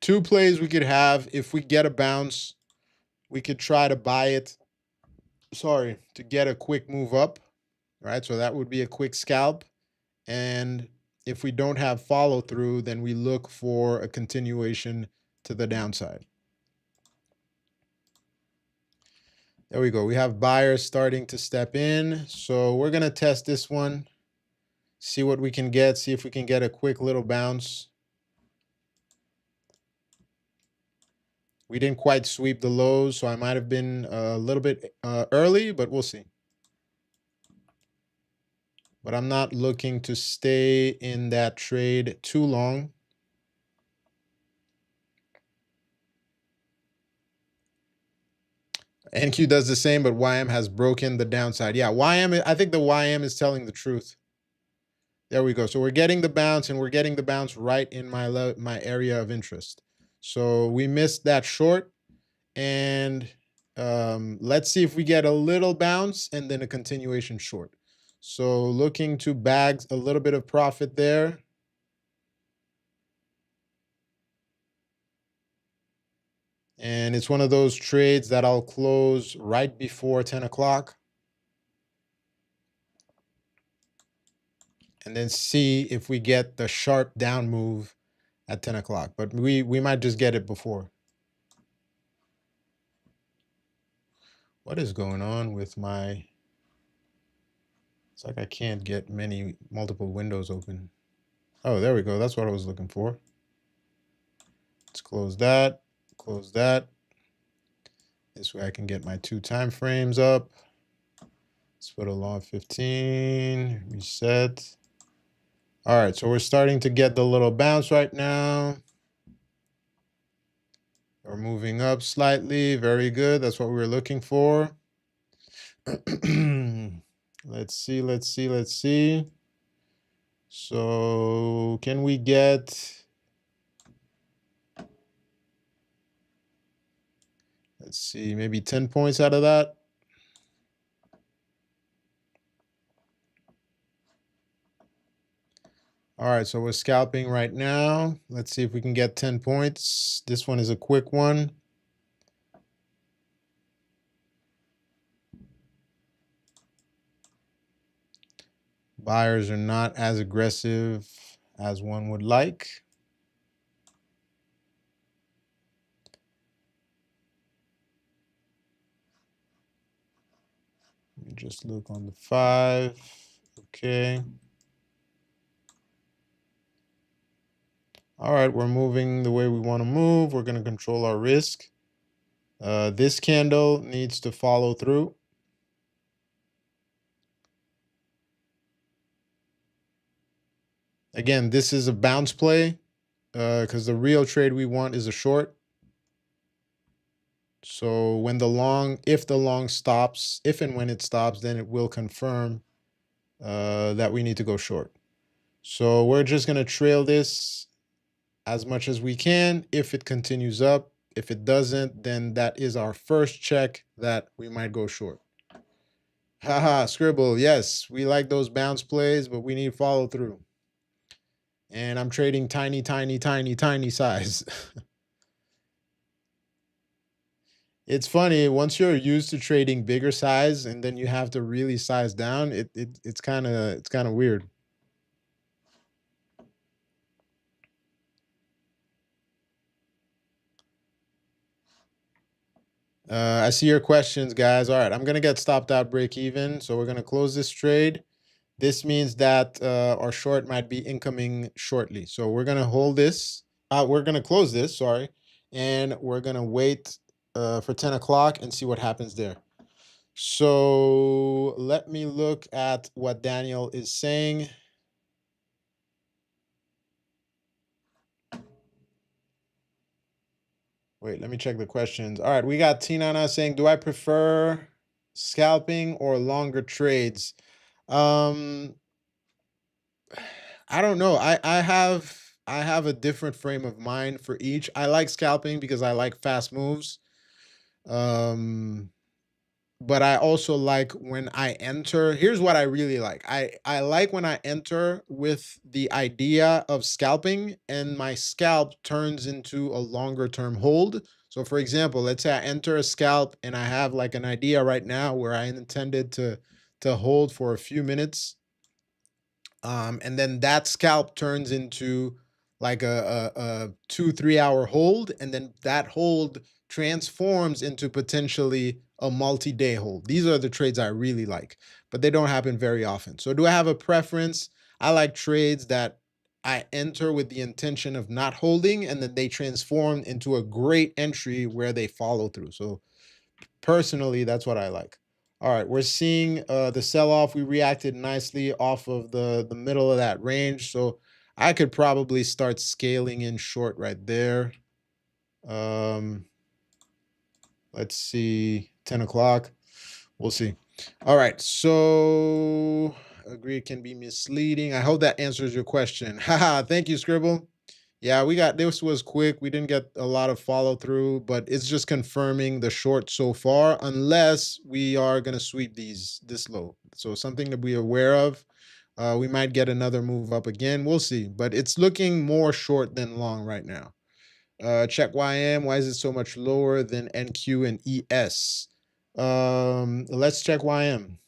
two plays we could have. If we get a bounce, we could try to buy it. Sorry, to get a quick move up, right? So that would be a quick scalp. And if we don't have follow through, then we look for a continuation to the downside. There we go. We have buyers starting to step in. So we're going to test this one, see what we can get, see if we can get a quick little bounce. We didn't quite sweep the lows, so I might have been a little bit early, but we'll see. But I'm not looking to stay in that trade too long. NQ does the same, but YM has broken the downside. Yeah, YM, I think the YM is telling the truth. There we go. So we're getting the bounce, and we're getting the bounce right in my area of interest. So we missed that short, and let's see if we get a little bounce and then a continuation short. So looking to bag a little bit of profit there. And it's one of those trades that I'll close right before 10 o'clock. And then see if we get the sharp down move at 10 o'clock. But we might just get it before. What is going on with my... It's like I can't get multiple windows open. Oh, there we go. That's what I was looking for. Let's close that. Close that. This way I can get my 2 time frames up. Let's put a long 15. Reset. All right, so we're starting to get the little bounce right now. We're moving up slightly. Very good. That's what we were looking for. Let's see. So can we get... Let's see, maybe 10 points out of that? All right, so we're scalping right now. Let's see if we can get 10 points. This one is a quick one. Buyers are not as aggressive as one would like. Let me just look on the 5. Okay. All right, we're moving the way we want to move. We're going to control our risk. This candle needs to follow through. Again, this is a bounce play because the real trade we want is a short. So when the long, if the long stops, if and when it stops, then it will confirm that we need to go short. So we're just going to trail this as much as we can. If it continues up, if it doesn't, then that is our first check that we might go short. Haha, Scribble. Yes, we like those bounce plays, but we need follow through. And I'm trading tiny size. It's funny, once you're used to trading bigger size and then you have to really size down, it's kind of weird. I see your questions, guys. All right, I'm going to get stopped out break even. So we're going to close this trade. This means that our short might be incoming shortly. So we're going to hold this. We're going to close this, sorry. And we're going to wait for 10 o'clock and see what happens there. So let me look at what Daniel is saying. Wait, let me check the questions. All right, we got Tinana saying, do I prefer scalping or longer trades? Um, I don't know. I have a different frame of mind for each. I like scalping because I like fast moves. Um, but I also like when I enter. Here's what I really like. I like when I enter with the idea of scalping and my scalp turns into a longer term hold. So for example, let's say I enter a scalp and I have like an idea right now where I intended to hold for a few minutes, and then that scalp turns into like a 2 3 hour hold, and then that hold transforms into potentially a multi-day hold. These are the trades I really like, but they don't happen very often. So do I have a preference? I like trades that I enter with the intention of not holding, and then they transform into a great entry where they follow through. So personally, that's what I like. All right, we're seeing the sell-off. We reacted nicely off of the middle of that range. So I could probably start scaling in short right there. Um, let's see, 10 o'clock. We'll see. All right, so agree it can be misleading. I hope that answers your question. Haha, thank you, Scribble. Yeah, we got this was quick. We didn't get a lot of follow through, but it's just confirming the short so far, unless we are going to sweep these this low. So something to be aware of. We might get another move up again. We'll see, but it's looking more short than long right now. Check YM. Why is it so much lower than NQ and ES? Let's check YM.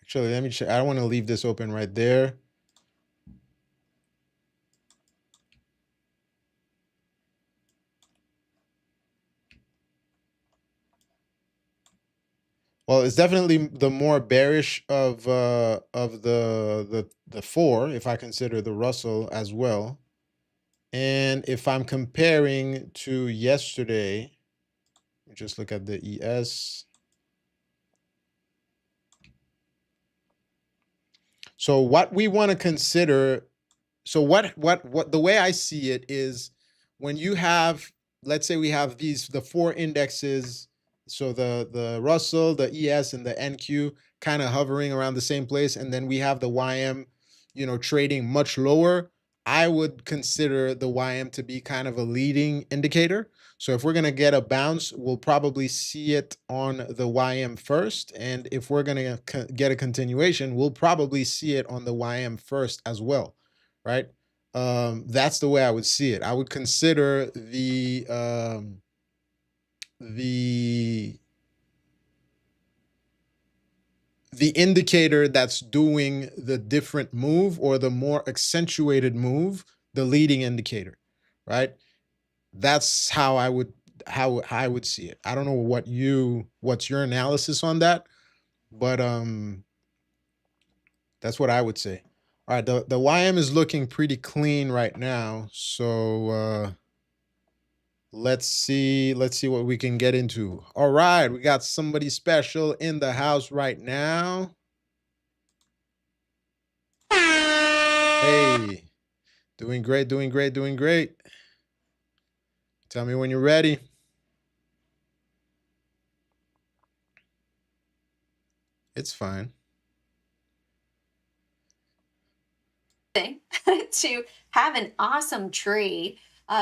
Actually, let me check. I don't want to leave this open right there. Well, it's definitely the more bearish of the four, if I consider the Russell as well. And if I'm comparing to yesterday, just look at the ES. So what we want to consider, so what the way I see it is when you have, let's say we have the four indexes, so the Russell, the ES, and the NQ kind of hovering around the same place, and then we have the YM, trading much lower. I would consider the YM to be kind of a leading indicator. So if we're going to get a bounce, we'll probably see it on the YM first. And if we're going to get a continuation, we'll probably see it on the YM first as well, right? That's the way I would see it. I would consider the indicator that's doing the different move or the more accentuated move, the leading indicator, right? That's how I would see it. I don't know what's your analysis on that, but that's what I would say. All right, the YM is looking pretty clean right now, so let's see what we can get into. All right, we got somebody special in the house right now. Hey, doing great, doing great, doing great. Tell me when you're ready. It's fine. To have an awesome trade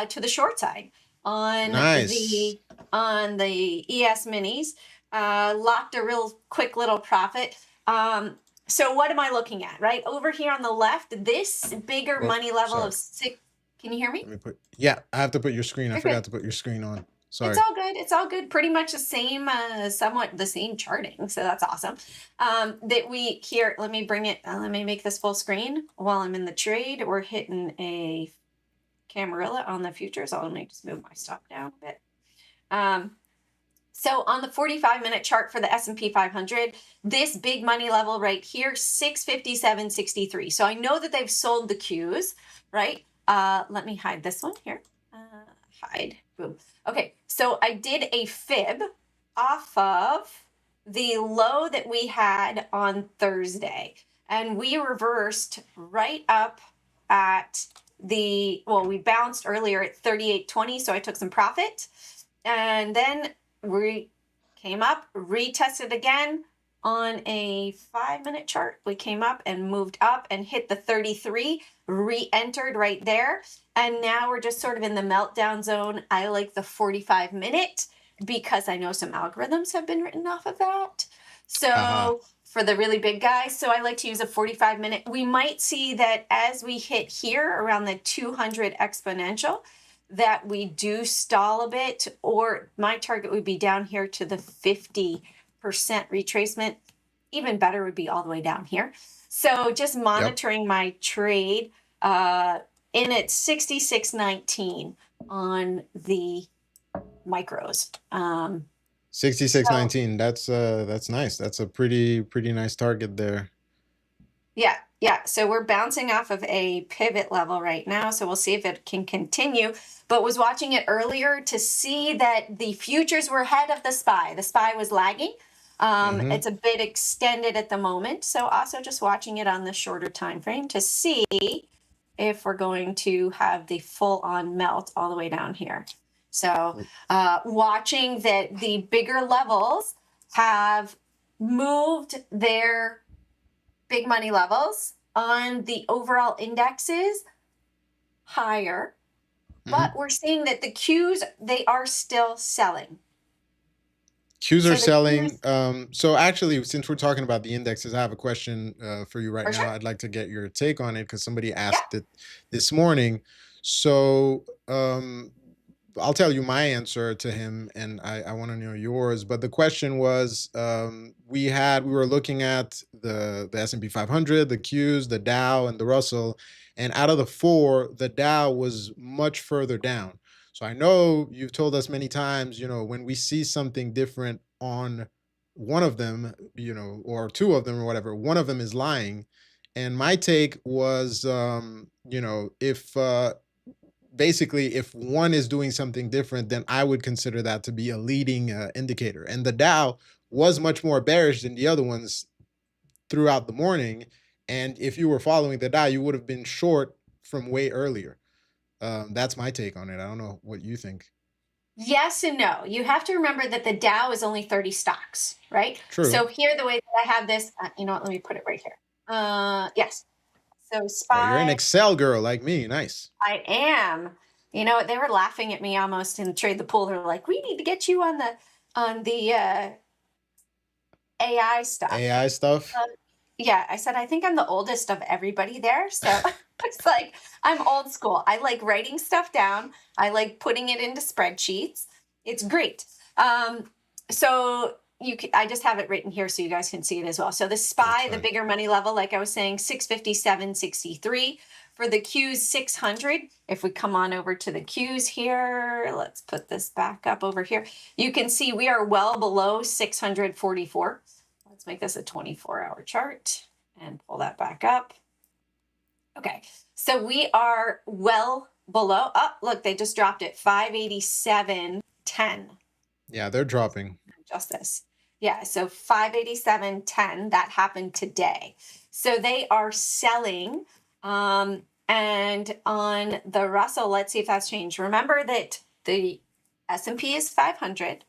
to the short side on Nice. the ES minis. Locked a real quick little profit. So what am I looking at? Right over here on the left, this bigger money level of 6. Can you hear me? Let me put. Yeah, I have to put your screen. I forgot to put your screen on. Sorry. It's all good. It's all good. Pretty much the same, somewhat the same charting. So that's awesome. That we here, let me bring it, let me make this full screen while I'm in the trade. We're hitting a Camarilla on the futures. So let me just move my stop down a bit. So on the 45-minute chart for the S&P 500, this big money level right here, 657.63. So I know that they've sold the Qs, right? Let me hide this one here. Hide. Boom. Okay, so I did a fib off of the low that we had on Thursday, and we reversed right up at we bounced earlier at 38.20, so I took some profit. And then we came up, retested again on a 5-minute chart. We came up and moved up and hit the 33, re-entered right there. And now we're just sort of in the meltdown zone. I like the 45-minute because I know some algorithms have been written off of that. So for the really big guys, so I like to use a 45-minute. We might see that as we hit here around the 200 exponential, that we do stall a bit, or my target would be down here to the 50% retracement. Even better would be all the way down here. So just monitoring my trade in at 66.19 on the micros. 66.19. That's nice. That's a pretty nice target there. Yeah. So we're bouncing off of a pivot level right now. So we'll see if it can continue. But was watching it earlier to see that the futures were ahead of the SPY. The SPY was lagging. It's a bit extended at the moment. So also just watching it on the shorter time frame to see if we're going to have the full-on melt all the way down here. So watching that the bigger levels have moved their big money levels on the overall indexes higher, but we're seeing that the Qs, they are still selling. Qs are selling. So actually, since we're talking about the indexes, I have a question for you right now. Sure. I'd like to get your take on it because somebody asked it this morning. So I'll tell you my answer to him, and I want to know yours. But the question was, we were looking at the S&P 500, the Qs, the Dow, and the Russell, and out of the four, the Dow was much further down. So I know you've told us many times, when we see something different on one of them, or two of them or whatever, one of them is lying. And my take was, if basically, if one is doing something different, then I would consider that to be a leading indicator. And the Dow was much more bearish than the other ones throughout the morning. And if you were following the Dow, you would have been short from way earlier. That's my take on it. I don't know what you think. Yes and no. You have to remember that the Dow is only 30 stocks, right? True. So here, the way that I have this, you know what, let me put it right here. Yes. So SPY. Oh, you're an Excel girl like me. Nice. I am. They were laughing at me almost in Trade the Pool. They're like, we need to get you on the AI stuff. AI stuff? Yeah, I said, I think I'm the oldest of everybody there. So it's like, I'm old school. I like writing stuff down. I like putting it into spreadsheets. It's great. So I just have it written here so you guys can see it as well. So the SPY, the bigger money level, like I was saying, 657.63. For the Qs, 600. If we come on over to the Qs here, let's put this back up over here. You can see we are well below 644. Let's make this a 24-hour chart and pull that back up. Okay, so we are well below. Oh, look, they just dropped it, 587.10. Yeah, they're dropping. Just this. Yeah, so 587.10, that happened today. So they are selling. And on the Russell, let's see if that's changed. Remember that the S&P is 500,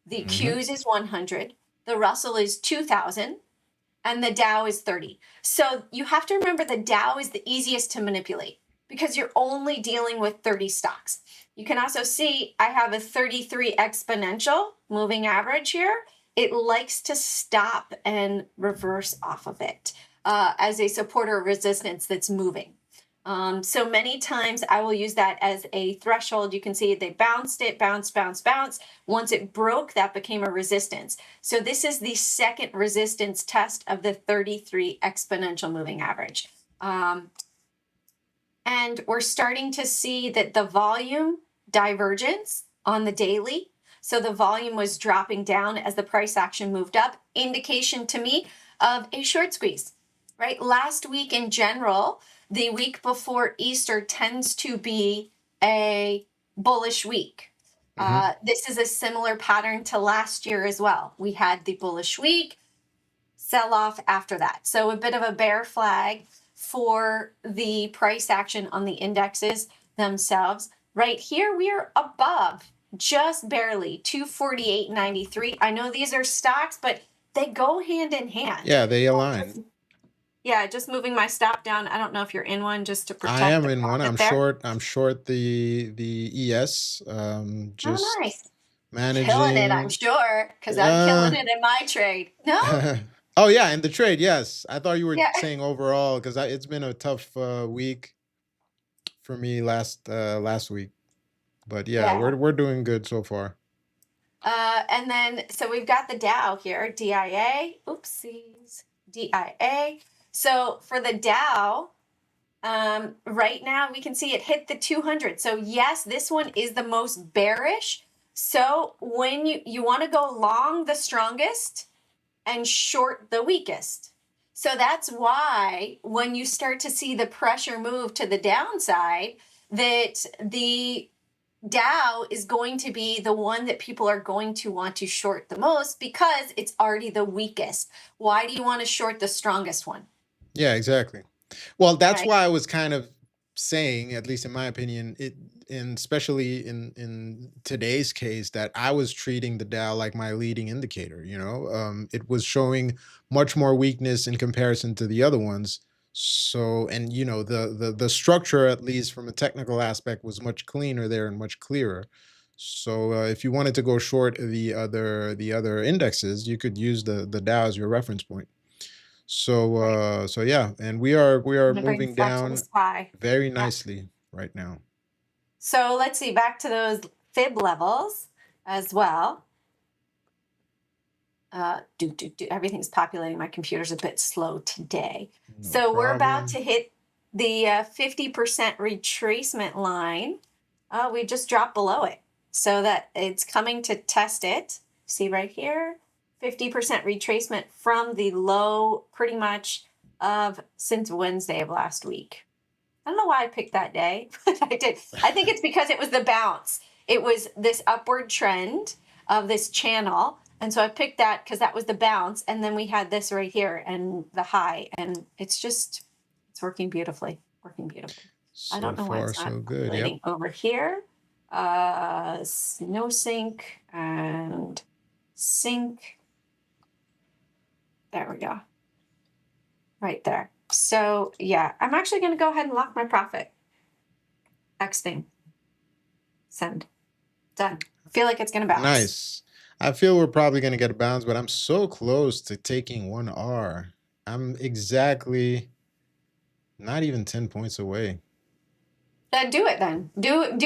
the Qs is 100, the Russell is 2,000, and the Dow is 30. So you have to remember the Dow is the easiest to manipulate because you're only dealing with 30 stocks. You can also see I have a 33 exponential moving average here. It likes to stop and reverse off of it as a support or resistance that's moving. So many times I will use that as a threshold. You can see they bounced it, bounce. Once it broke, that became a resistance. So this is the second resistance test of the 33 exponential moving average. And we're starting to see that the volume divergence on the daily. So the volume was dropping down as the price action moved up. Indication to me of a short squeeze, right? Last week in general, the week before Easter tends to be a bullish week. This is a similar pattern to last year as well. We had the bullish week, sell off after that. So a bit of a bear flag for the price action on the indexes themselves. Right here, we are above, just barely, 248.93. I know these are stocks, but they go hand in hand. Yeah, they align. Yeah, just moving my stop down. I don't know if you're in one just to I protect am the in one. profit there. I'm short the ES. Oh, Just nice. Killing it, I'm managing. sure, because I'm Uh, killing it in my trade. No? oh yeah, in the trade, yes. I thought you were Yeah. saying overall because it's been a tough week for me last week. But yeah, Yeah. we're doing good so far. And then, so we've got the Dow here, DIA. Oopsies. DIA. So for the Dow, right now we can see it hit the 200. So yes, this one is the most bearish. So when you want to go long the strongest and short the weakest. So that's why when you start to see the pressure move to the downside, that the Dow is going to be the one that people are going to want to short the most because it's already the weakest. Why do you want to short the strongest one? Yeah, exactly. Well, that's Right. why I was kind of saying, at least in my opinion, and especially in today's case, that I was treating the Dow like my leading indicator. It was showing much more weakness in comparison to the other ones. So, and the structure, at least from a technical aspect, was much cleaner there and much clearer. So, if you wanted to go short the other indexes, you could use the Dow as your reference point. So Right. so yeah, and we are I'm gonna bring moving this back to the down SPY. very Yeah. nicely right now. So let's see, back to those fib levels as well. Everything's populating. My computer's a bit slow today. No So we're about problem. to hit the 50% retracement line. We just dropped below it. So that it's coming to test it. See right here, 50% retracement from the low pretty much of since Wednesday of last week. I don't know why I picked that day, but I did. I think it's because it was the bounce. It was this upward trend of this channel. And so I picked that because that was the bounce. And then we had this right here and the high. And it's working beautifully. Working beautifully. I So don't know why far, it's not so good. Yep. populating over here. No sync and sync. There we go. Right there. So yeah, I'm actually going to go ahead and lock my profit. Xing. Send. Done. I feel like it's going to bounce. Nice. I feel we're probably gonna get a bounce, but I'm so close to taking 1R. I'm exactly not even 10 points away. Do it then. Do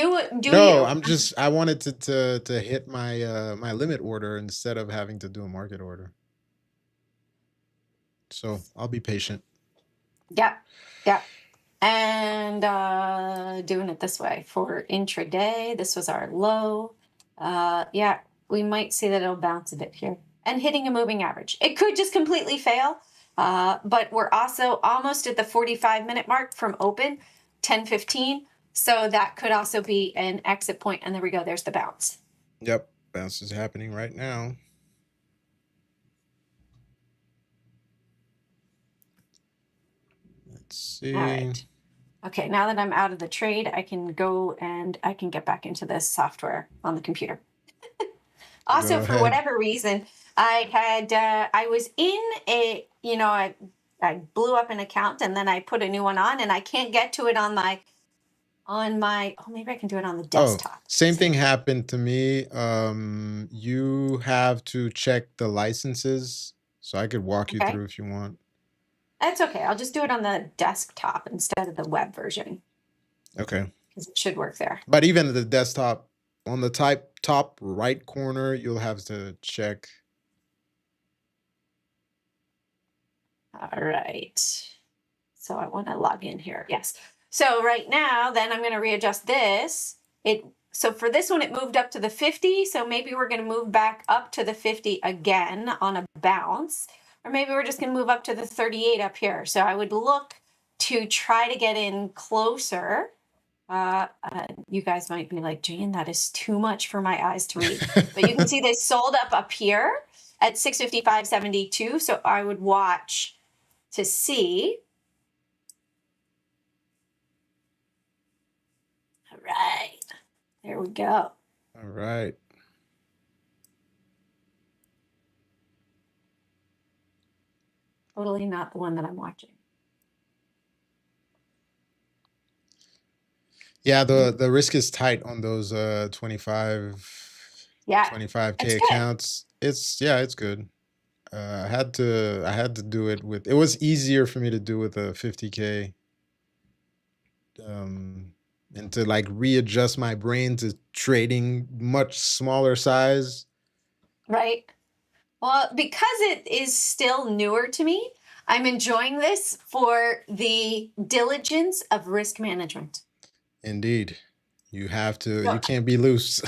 No, you. I wanted to hit my limit order instead of having to do a market order. So I'll be patient. Yep. Yep. And doing it this way for intraday. This was our low. Yeah, we might see that it'll bounce a bit here and hitting a moving average. It could just completely fail, but we're also almost at the 45-minute mark from open, 10:15. So that could also be an exit point. And there we go. There's the bounce. Yep, bounce is happening right now. Let's see. All right. Okay, now that I'm out of the trade, I can go and I can get back into this software on the computer. Also, for whatever reason, I was in I blew up an account and then I put a new one on and I can't get to it on my maybe I can do it on the desktop. Same thing happened to me. You have to check the licenses, so I could walk you through if you want. That's okay. I'll just do it on the desktop instead of the web version. Okay. Because it should work there. But even the desktop, on the top right corner, you'll have to check. All right. So I want to log in here. Yes. So right now, then I'm going to readjust this. So for this one, it moved up to the 50. So maybe we're going to move back up to the 50 again on a bounce. Or maybe we're just going to move up to the 38 up here. So I would look to try to get in closer. You guys might be like, Jane, that is too much for my eyes to read. But you can see they sold up here at 655.72. So I would watch to see right. There we go. All right. Totally not the one that I'm watching. Yeah, the risk is tight on those 25 Yeah, 25K it's good. accounts. It's good. I had to do it with, it was easier for me to do with a 50K, um and to like readjust my brain to trading much smaller size. Right. Well, because it is still newer to me, I'm enjoying this for the diligence of risk management. Indeed. You have to, So, you can't be loose.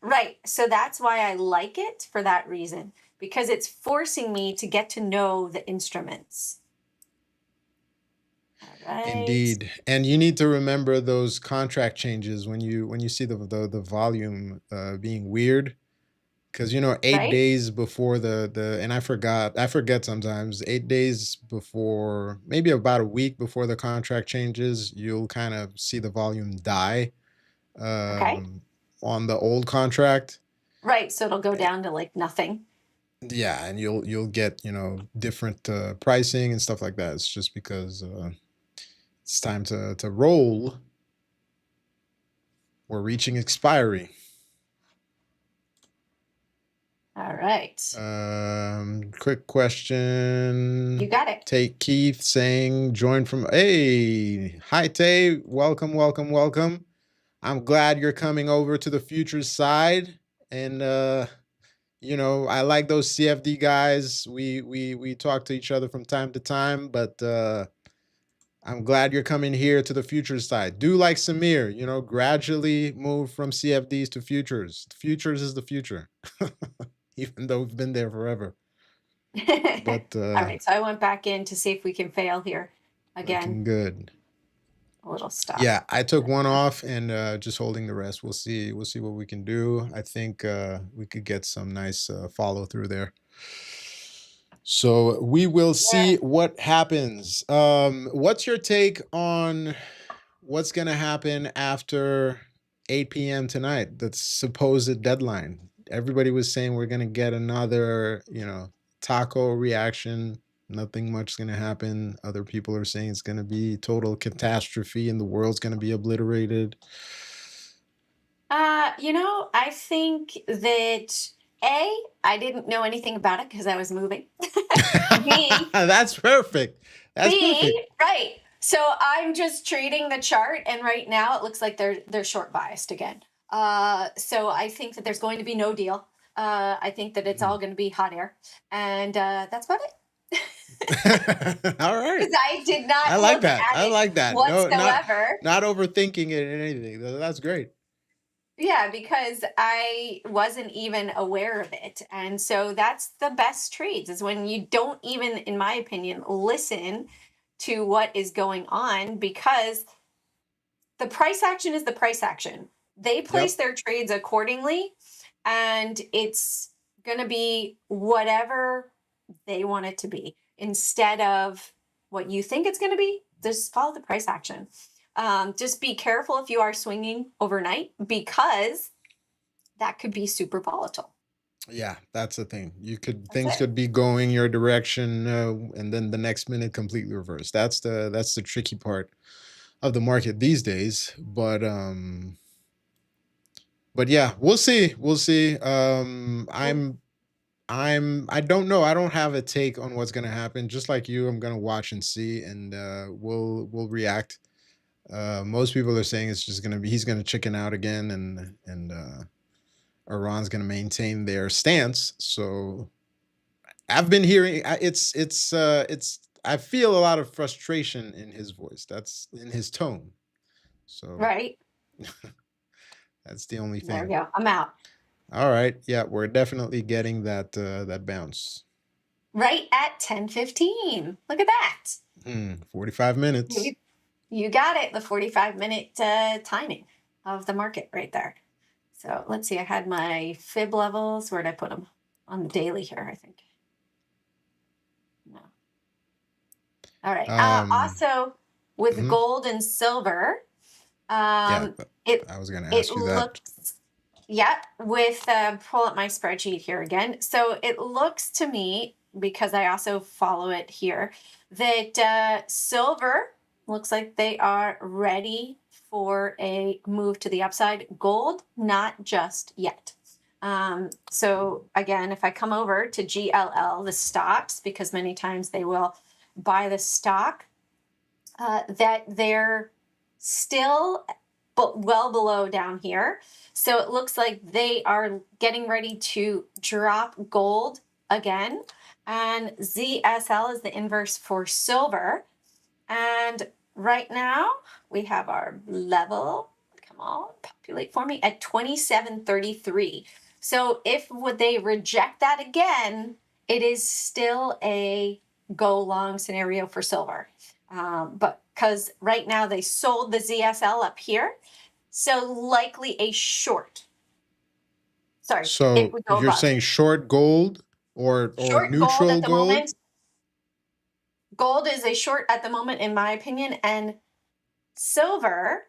right. So that's why I like it for that reason, because it's forcing me to get to know the instruments. All right. Indeed. And you need to remember those contract changes when you see the volume being weird. Because 8 Right. days before the and I forget sometimes, 8 days before, maybe about a week before the contract changes, you'll kind of see the volume die, Okay. um, on the old contract. Right. So it'll go Eh, down to like nothing. Yeah, and you'll get, different pricing and stuff like that. It's just because it's time to roll. We're reaching expiry. All right. Quick question. You got it. Take Keith saying, join from, hey, hi Tay, welcome, welcome, welcome. I'm glad you're coming over to the futures side. And I like those CFD guys. We talk to each other from time to time, but I'm glad you're coming here to the futures side. Do like Samir, gradually move from CFDs to futures. Futures is the future, even though we've been there forever. But All right. So I went back in to see if we can fail here again. looking good. A little stop. Yeah, I took one off and just holding the rest. We'll see what we can do. I think we could get some nice follow through there. So we will Yeah. see what happens. What's your take on what's going to happen after 8 p.m. tonight? That's supposed deadline. Everybody was saying we're going to get another, taco reaction. Nothing much is going to happen. Other people are saying it's going to be total catastrophe and the world's going to be obliterated. I think that I didn't know anything about it because I was moving. B, That's perfect. That's perfect. right. So I'm just trading the chart, and right now it looks like they're short biased again. So I think that there's going to be no deal. I think that it's all going to be hot air, and that's about it. All right. Because I did not I like look that. at I it like that. No, whatsoever. not overthinking it and anything. That's great. Yeah, because I wasn't even aware of it. And so that's the best trades is when you don't even, in my opinion, listen to what is going on because the price action is the price action. They place Yep. their trades accordingly, and it's going to be whatever they want it to be instead of what you think it's going to be. Just follow the price action. Just be careful if you are swinging overnight because that could be super volatile. Yeah, that's the thing. That's Things it. could be going your direction, and then the next minute completely reverse. That's the tricky part of the market these days. But yeah, we'll see. We'll see. I don't know. I don't have a take on what's gonna happen. Just like you, I'm gonna watch and see, and we'll react. Most people are saying it's just gonna be he's gonna chicken out again, and Iran's gonna maintain their stance. So I've been hearing it's I feel a lot of frustration in his voice. That's in his tone. So Right. that's the only There we thing. go. I'm out. All right. Yeah, we're definitely getting that bounce. Right at 10:15. Look at that. 45 minutes. You, you got it. The 45-minute timing of the market right there. So let's see. I had my fib levels. Where did I put them? On the daily here, I think. No. All right. Um Also, with mhm. gold and silver, Yeah, It I was going to it ask you that. looks, yeah, with pull up my spreadsheet here again. So it looks to me, because I also follow it here, that silver looks like they are ready for a move to the upside. Gold, not just yet. So again, if I come over to GLL, the stocks, because many times they will buy the stock, that they're still well below down here. So it looks like they are getting ready to drop gold again. And ZSL is the inverse for silver. And right now we have our level, come on, populate for me, at 2733. So if would they reject that again, it is still a go long scenario for silver. But because right now they sold the ZSL up here, so likely a short. Sorry, if So we go you're above. saying short gold or Short gold neutral at the gold? moment. Gold is a short at the moment, in my opinion, and silver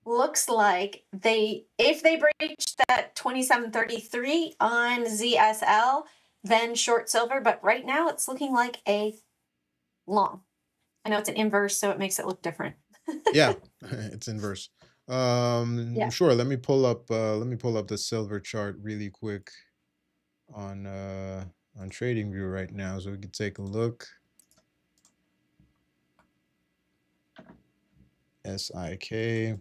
looks like if they breach that 2733 on ZSL, then short silver. But right now it's looking like a long. I know it's an inverse, so it makes it look different. Yeah, it's inverse. Yeah. Sure, let me pull up the silver chart really quick on TradingView right now so we can take a look. SIK.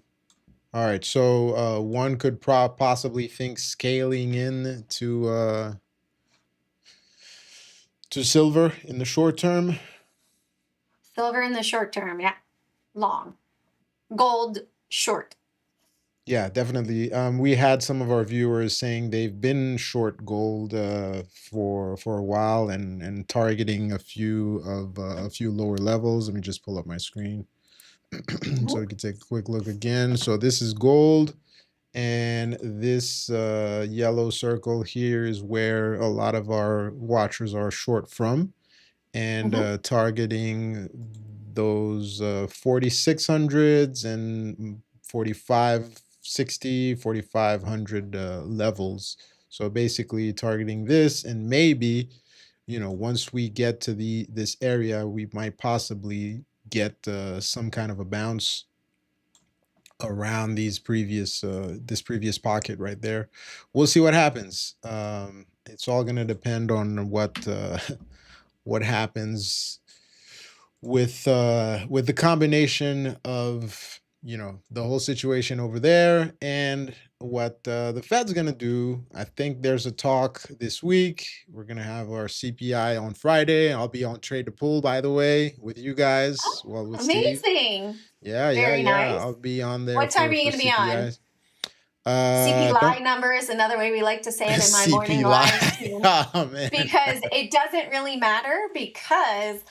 All right, so one could possibly think scaling in to silver in the short term. Silver in the short term, yeah. Long. Gold short. Yeah, definitely. We had some of our viewers saying they've been short gold for a while and targeting a few lower levels. Let me just pull up my screen so we can take a quick look again. So this is gold, and this yellow circle here is where a lot of our watchers are short from, and Mm-hmm. targeting those 4600s and 4560, 4500 levels. So basically targeting this, and maybe, once we get to this area, we might possibly get some kind of a bounce around this previous pocket right there. We'll see what happens. It's all going to depend on what happens with the combination of the whole situation over there and what the Fed's going to do. I think there's a talk this week. We're going to have our CPI on Friday. I'll be on Trade to Pull, by the way, with you guys. Oh, Well, with Steve. amazing. Yeah, yeah, Very yeah. nice. I'll be on there What time are you for going to be on? CPI. CP Don't lie number is another way we like to say it in my morning CP live live. too, Oh man. because it doesn't really matter, because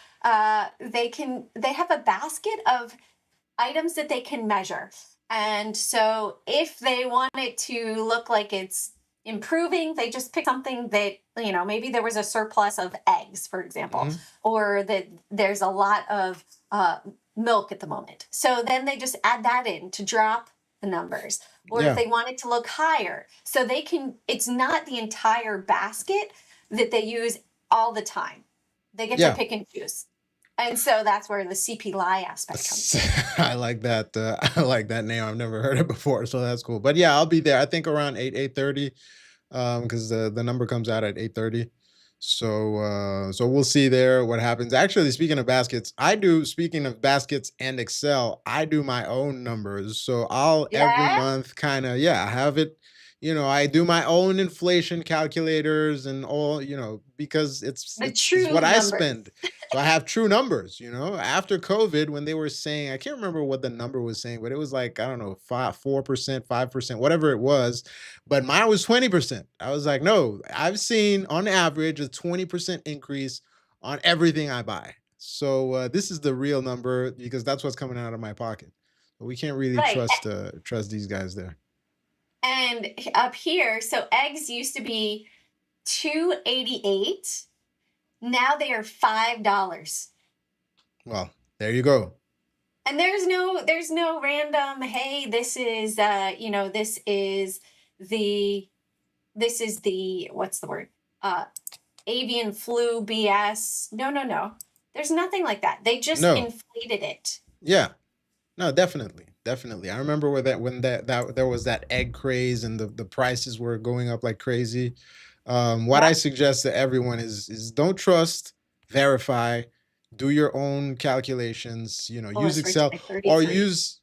they have a basket of items that they can measure. And so if they want it to look like it's improving, they just pick something that, maybe there was a surplus of eggs, for example, Mhm. or that there's a lot of milk at the moment. So then they just add that in to drop the numbers. Or if Yeah, they want it to look higher. So it's not the entire basket that they use all the time. They get to yeah. pick and choose. And so that's where the CP lie aspect comes in. I like that. I like that name. I've never heard it before, so that's cool. But yeah, I'll be there. I think around 8:30, because the number comes out at 8:30. So we'll see there what happens. Actually, speaking of baskets, speaking of baskets and Excel, I do my own numbers. So I'll every Yeah, month kind of, yeah, have it. I do my own inflation calculators and all, because the it's what true I numbers. spend. So I have true numbers, after COVID, when they were saying, I can't remember what the number was saying, but it was like, I don't know, 4%, 5%, whatever it was. But mine was 20%. I was like, no, I've seen on average a 20% increase on everything I buy. So this is the real number because that's what's coming out of my pocket. But we can't really Right. trust these guys there. And up here, so eggs used to be 288. Now they are $5. Well, there you go. And there's no random, hey, this is the this is the what's the word? Uh Avian flu BS. No, no, no. There's nothing like that. They just No. inflated it. Yeah. No, definitely, definitely. I remember where that when that there was that egg craze and the prices were going up like crazy. What I Yep. suggest to everyone is don't trust, verify, do your own calculations. You know, Oh, use it's reached Excel my or 33. use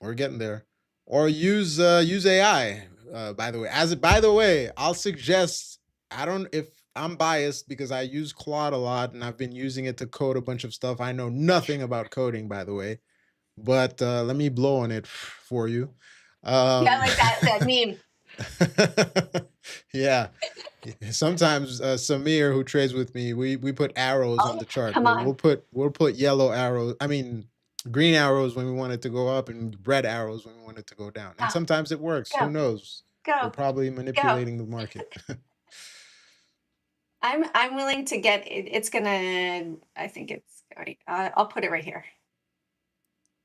we're getting there, or use AI. By the way, I'll suggest I don't if I'm biased because I use Claude a lot and I've been using it to code a bunch of stuff. I know nothing about coding, by the way, but let me blow on it for you. Yeah, Um, like that meme. yeah. Sometimes Samir, who trades with me, we put arrows on Oh, the chart. come on. We'll put yellow arrows. I mean, green arrows when we want it to go up, and red arrows when we want it to go down. And Go, sometimes it works. Who go, knows? We're go, probably go. manipulating the market. I'm willing to get it. It's gonna. I think it's going. I'll put it right here.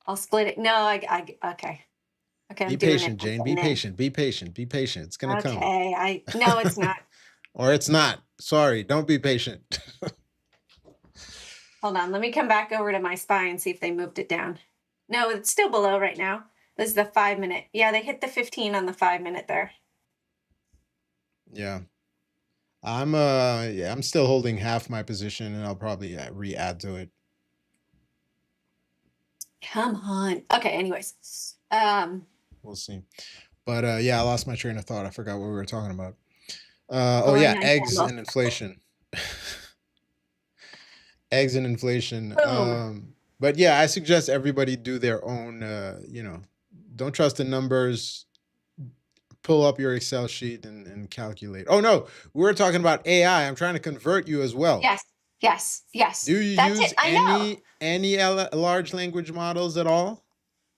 I'll split it. No, okay. Okay, I'm Be doing it. patient, I'm Jane. Be getting in. patient. Be patient. Be patient. It's gonna come. Okay. No, it's not. Or it's not. Sorry. Don't be patient. Hold on. Let me come back over to my SPY and see if they moved it down. No, it's still below right now. This is the 5 minute. Yeah, they hit the 15 on the 5 minute there. Yeah. I'm still holding half my position and I'll probably re-add to it. Come on. Okay, anyways. We'll see. But yeah, I lost my train of thought. I forgot what we were talking about. Oh Pulling yeah, on eggs candle. and inflation. Eggs and inflation. Boom. But yeah, I suggest everybody do their own don't trust the numbers. Pull up your Excel sheet and calculate. Oh no, we're talking about AI. I'm trying to convert you as well. Yes, yes, yes. Do you That's it. use I know. any large language models at all?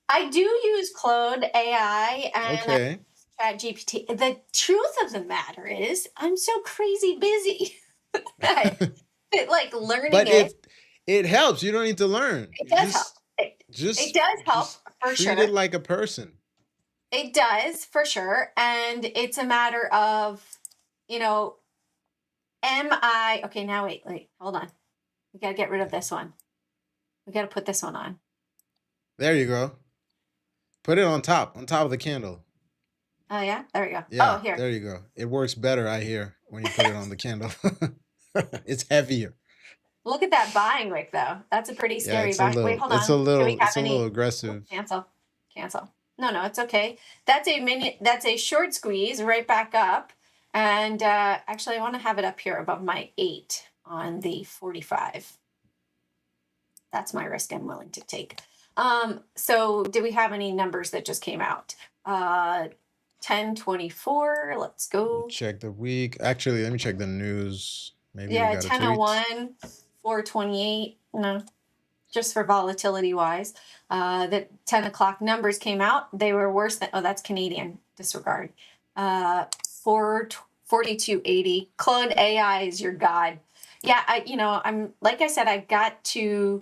I do use Claude AI and Okay. Chat GPT. The truth of the matter is, I'm so crazy busy that, like learning But it, it helps. You don't need to learn. it does help. It does help Just for treat sure. it like a person. It does for sure. And it's a matter of, you know, am I okay? Now, wait, hold on. We got to get rid of this one. We got to put this one on. There you go. Put it on top of the candle. Oh, yeah. There we go. Oh, Yeah, here. there you go. It works better, I hear, when you put it on the candle. It's heavier. Look at that buying wick, though. That's a pretty Yeah, scary buy. Wait, hold on. Do we have it's a little any? Oh, aggressive. cancel. No, it's okay. That's a mini. That's a short squeeze right back up. And actually, I want to have it up here above my 8 on the 45. That's my risk I'm willing to take. So do we have any numbers that just came out? 1024. Let's go. Check the week. Actually, let me check the news. Maybe we Yeah, got a tweet. 1001, 428. No, just for volatility wise. The 10 o'clock numbers came out. They were worse than, oh, that's Canadian. Disregard. 4280. Claude AI is your god. Yeah, I'm like I said, I've got to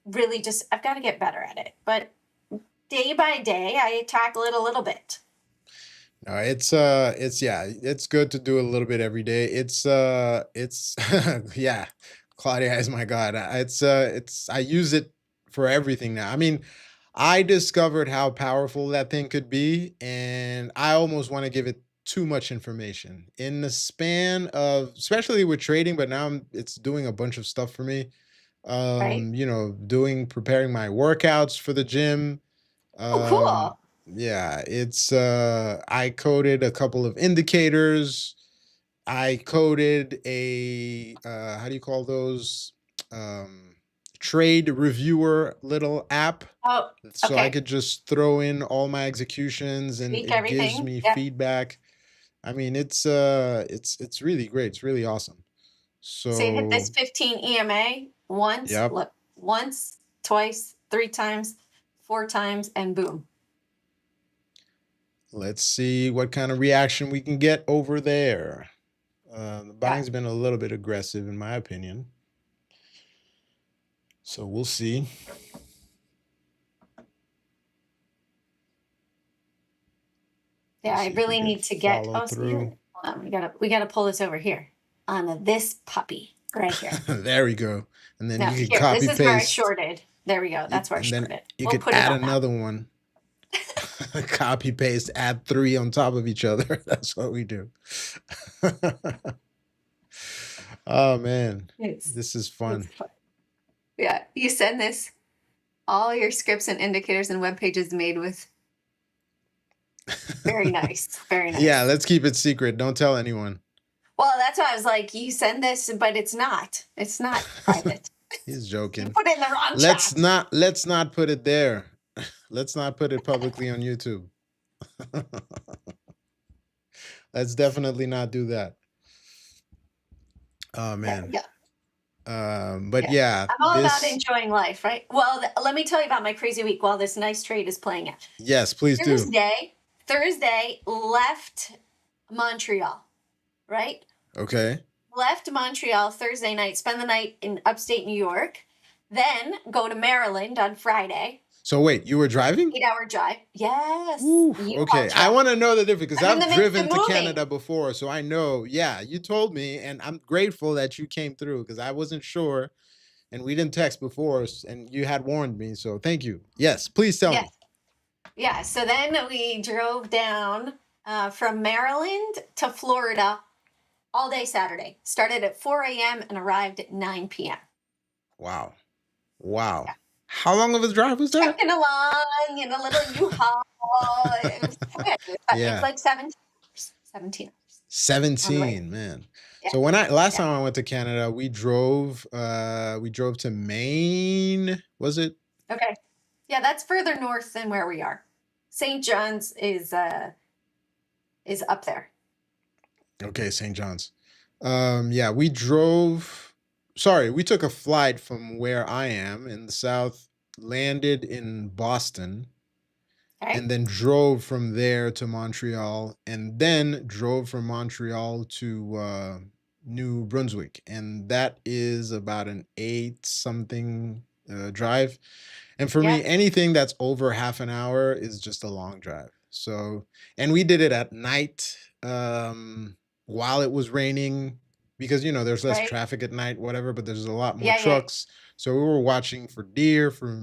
really just I've got to get better at it. But day by day, I tackle it a little bit. No, it's yeah, it's good to do a little bit every day. It's yeah, Claudia is my god. It's I use it for everything now. I mean, I discovered how powerful that thing could be, and I almost want to give it too much information in the span of, especially with trading. But now it's doing a bunch of stuff for me. Right? Preparing my workouts for the gym. Oh, Um, cool. yeah, it's I coded a couple of indicators. I coded a how do you call those? Um, trade reviewer little app. Oh, So I okay. could just throw in all my executions and Tweak it gives everything. me Yep. feedback. I mean, it's really great. It's really awesome. So you hit this So, 15 EMA once, yep. look, once, twice, 3 times, 4 times, and boom. Let's see what kind of reaction we can get over there. The Yeah. buying's been a little bit aggressive, in my opinion. So we'll see. Yeah, Let's I see if we really can need to get. follow Oh, see, through. hold on. We gotta pull this over here on this puppy right here. There we go. And then No, you can here. This copy is where I paste. shorted. There we go. That's where I And then shorted. you We'll could put it add on that. another one. Copy paste, add 3 on top of each other. That's what we do. Oh man, It's this is it's fun. fun. Yeah, you send this. All your scripts and indicators and web pages made with. Very nice. Very nice. Yeah, let's keep it secret. Don't tell anyone. Well, that's why I was like, you send this, but it's not. It's not private. He's You joking. put it in the wrong Let's chat. not put it there. Let's not put it publicly on YouTube. Let's definitely not do that. Oh man. Yeah. But yeah, I'm all about enjoying life, right? Well, let me tell you about my crazy week while this nice trade is playing out. Yes, please do. Thursday left Montreal, right? Okay. Left Montreal Thursday night, spend the night in upstate New York, then go to Maryland on Friday. So wait, you were driving? 8-hour drive. Yes. Ooh, okay. I want to know the difference because I've driven to Canada before, so I know. Yeah, you told me, and I'm grateful that you came through because I wasn't sure, and we didn't text before, and you had warned me. So thank you. Yes, please tell me. Yeah. So then we drove down from Maryland to Florida all day Saturday. Started at 4 a.m. and arrived at 9 p.m. Wow. Wow. Yeah. How long of a drive was that? Trucking along in a little U-Haul. It was good. It's like 17 hours. 17 hours. 17, man. Yeah. So when last time I went to Canada, we drove to Maine, was it? Okay. Yeah, that's further north than where we are. St. John's is up there. Okay, St. John's. Yeah, we took a flight from where I am in the south, landed in Boston, and then drove from there to Montreal, and then drove from Montreal to New Brunswick. And that is about an 8-something drive. And for me, anything that's over half an hour is just a long drive. So, and we did it at night while it was raining because, there's less traffic at night, whatever, but there's a lot more trucks. So we were watching for deer, for,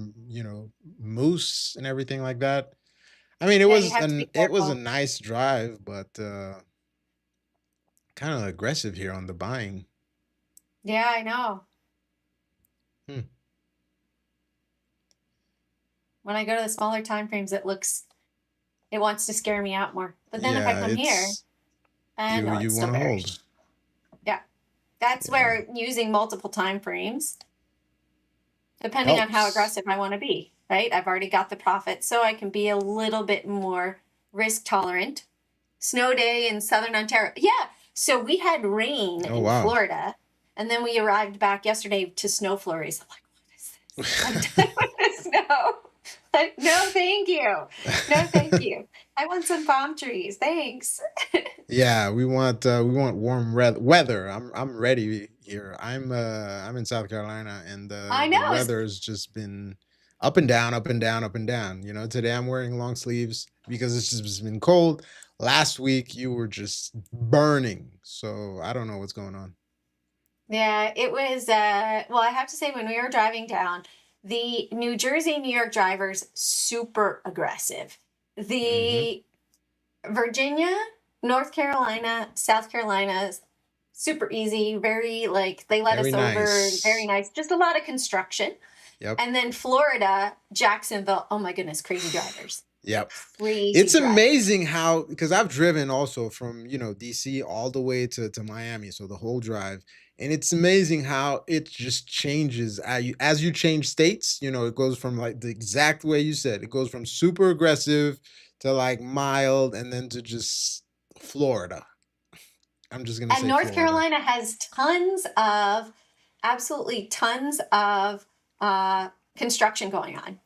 moose and everything like that. I mean, it was a nice drive, but kind of aggressive here on the buying. Yeah, I know. When I go to the smaller time frames, it wants to scare me out more. But then if I come here, I know it's still bearish. Yeah. That's where using multiple time frames, depending on how aggressive I want to be, right? I've already got the profit, so I can be a little bit more risk tolerant. Snow day in Southern Ontario. Yeah. So we had rain in Florida, and then we arrived back yesterday to snow flurries. I'm like, what is this? I'm done with the snow. No, thank you. No, thank you. I want some palm trees. Thanks. Yeah, we want warm weather. I'm ready here. I'm in South Carolina, and the weather has just been up and down, up and down, up and down. Today I'm wearing long sleeves because it's just been cold. Last week you were just burning, so I don't know what's going on. Yeah, it was. Well, I have to say, when we were driving down, the New Jersey, New York drivers, super aggressive. The Virginia, North Carolina, South Carolina, super easy. Very they let us over. Very nice. Just a lot of construction. Yep. And then Florida, Jacksonville. Oh my goodness, crazy drivers. Yep. It's amazing how, because I've driven also from, DC all the way to Miami. So the whole drive. And it's amazing how it just changes as you change states. It goes from the exact way you said. It goes from super aggressive to mild, and then to just Florida. I'm just going to say And North Florida. Carolina has absolutely tons of construction going on.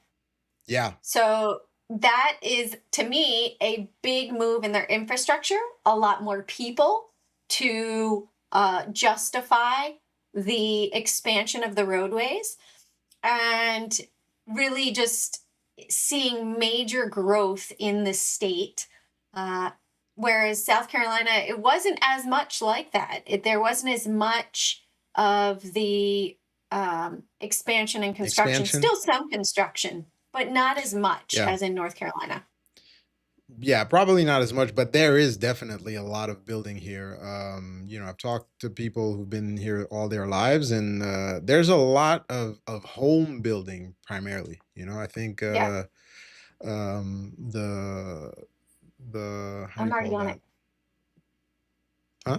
Yeah. So that is, to me, a big move in their infrastructure. A lot more people to justify the expansion of the roadways, and really just seeing major growth in the state Whereas South Carolina, it wasn't as much like that. There wasn't as much of the expansion and construction. Expansion. Still some construction, but not as much Yeah. as in North Carolina. Yeah, probably not as much, but there is definitely a lot of building here. I've talked to people who've been here all their lives, and there's a lot of home building primarily. I think Yeah, the how do I'm you already call on that? it. Huh?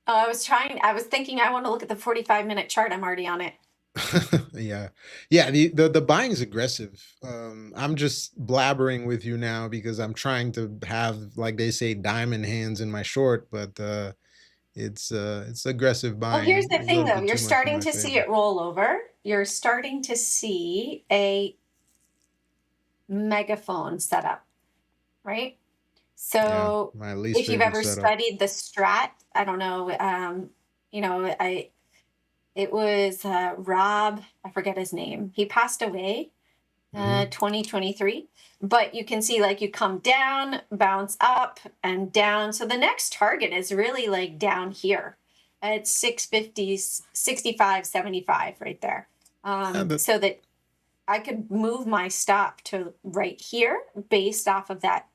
Oh, I was thinking I want to look at the 45-minute chart. I'm already on it. Yeah, yeah. The buying is aggressive. I'm just blabbering with you now because I'm trying to have, like they say, diamond hands in my short, but it's aggressive Well, here's buying, the a thing little though. bit You're too much for starting my to see favor. it roll over. You're starting to see a megaphone setup, right? Yeah, So my least if you've favorite ever setup. studied the strat, I don't know, it was Rob, I forget his name. He passed away Hmm. 2023. But you can see like you come down, bounce up and down. So the next target is really like down here at 650, 65, 75 right there. Yeah, So that I could move my stop to right here based off of that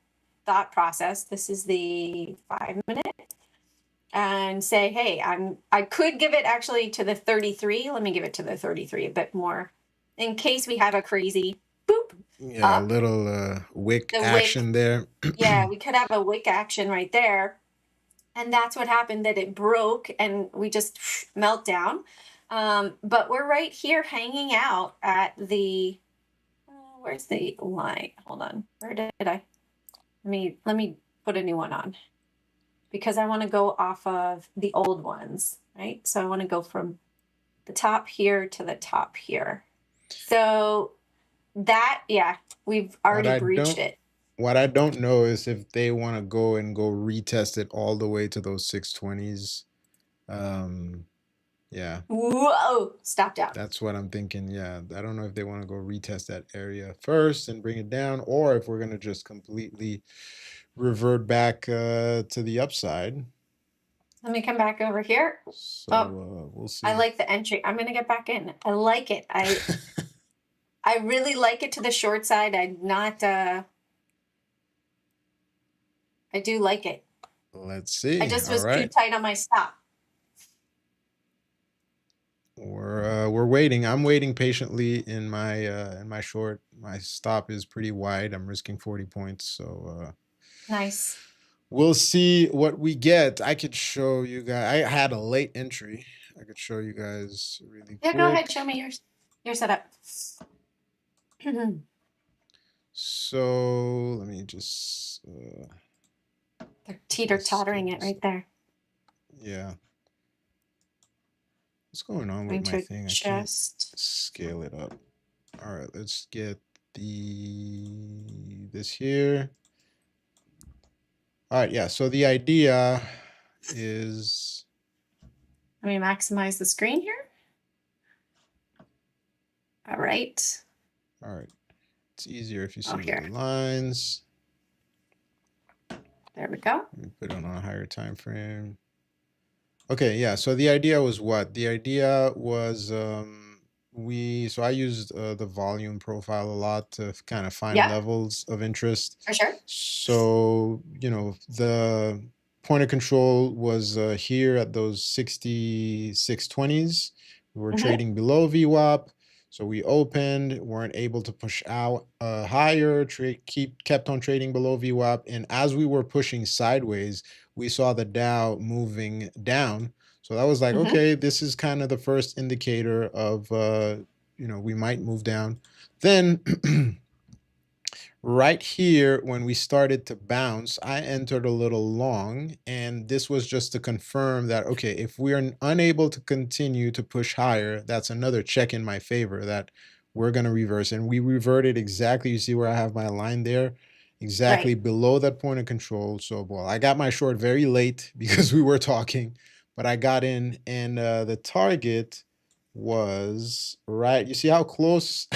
thought process. This is the 5 minute, and say, hey, I could give it actually to the 33. Let me give it to the 33 a bit more in case we have a crazy boop yeah, a up. little wick The wick, action there. yeah, we could have a wick action right there. And that's what happened, that it broke and we just melt down. But we're right here hanging out at the, where's the line? Hold on. Where did I? Let me put a new one on because I want to go off of the old ones, right? So I want to go from the top here to the top here. So that, yeah, we've What already I breached don't it. what I don't know is if they want to go retest it all the way to those 620s. Um, yeah, Whoa, stopped out. that's what I'm thinking. Yeah, I don't know if they want to go retest that area first and bring it down, or if we're gonna just completely revert back to the upside. Let me come back over here. So Oh, we'll I see. like the entry. I'm gonna get back in. I like it. I really like it to the short side. I'm not I do like it. Let's I see. just All was too right. tight on my stop. We're waiting. I'm waiting patiently in my short. My stop is pretty wide. I'm risking 40 points. So Nice. we'll see what we get. I could show you guys. I had a late entry. I could show you guys really Yeah, go ahead. quick. Show me your setup. They're So let me just teeter let's tottering get it this. right there. Yeah. What's going on with Going my to thing? I can't adjust. scale it up. All right, let's get this here. All right, yeah. So the idea is, Let me maximize the screen here. All right. all right. It's easier if you Oh, see here. the lines. There we go. Let me put it on a higher time frame. Okay, yeah. So the idea was what? The idea was so I used the volume profile a lot to kind of find Yep, levels of interest. for sure. So, the point of control was here at those 6620s. We were Hmm. trading below VWAP. So we opened, weren't able to push out higher, kept on trading below VWAP. And as we were pushing sideways, we saw the Dow moving down. So that was like, Hmm. okay, this is kind of the first indicator of, we might move down. Then right here, when we started to bounce, I entered a little long, and this was just to confirm that, okay, if we are unable to continue to push higher, that's another check in my favor that we're going to reverse. And we reverted exactly, you see where I have my line there, exactly Right. below that point of control. So, well, I got my short very late because we were talking, but I got in, and the target was right. You see how close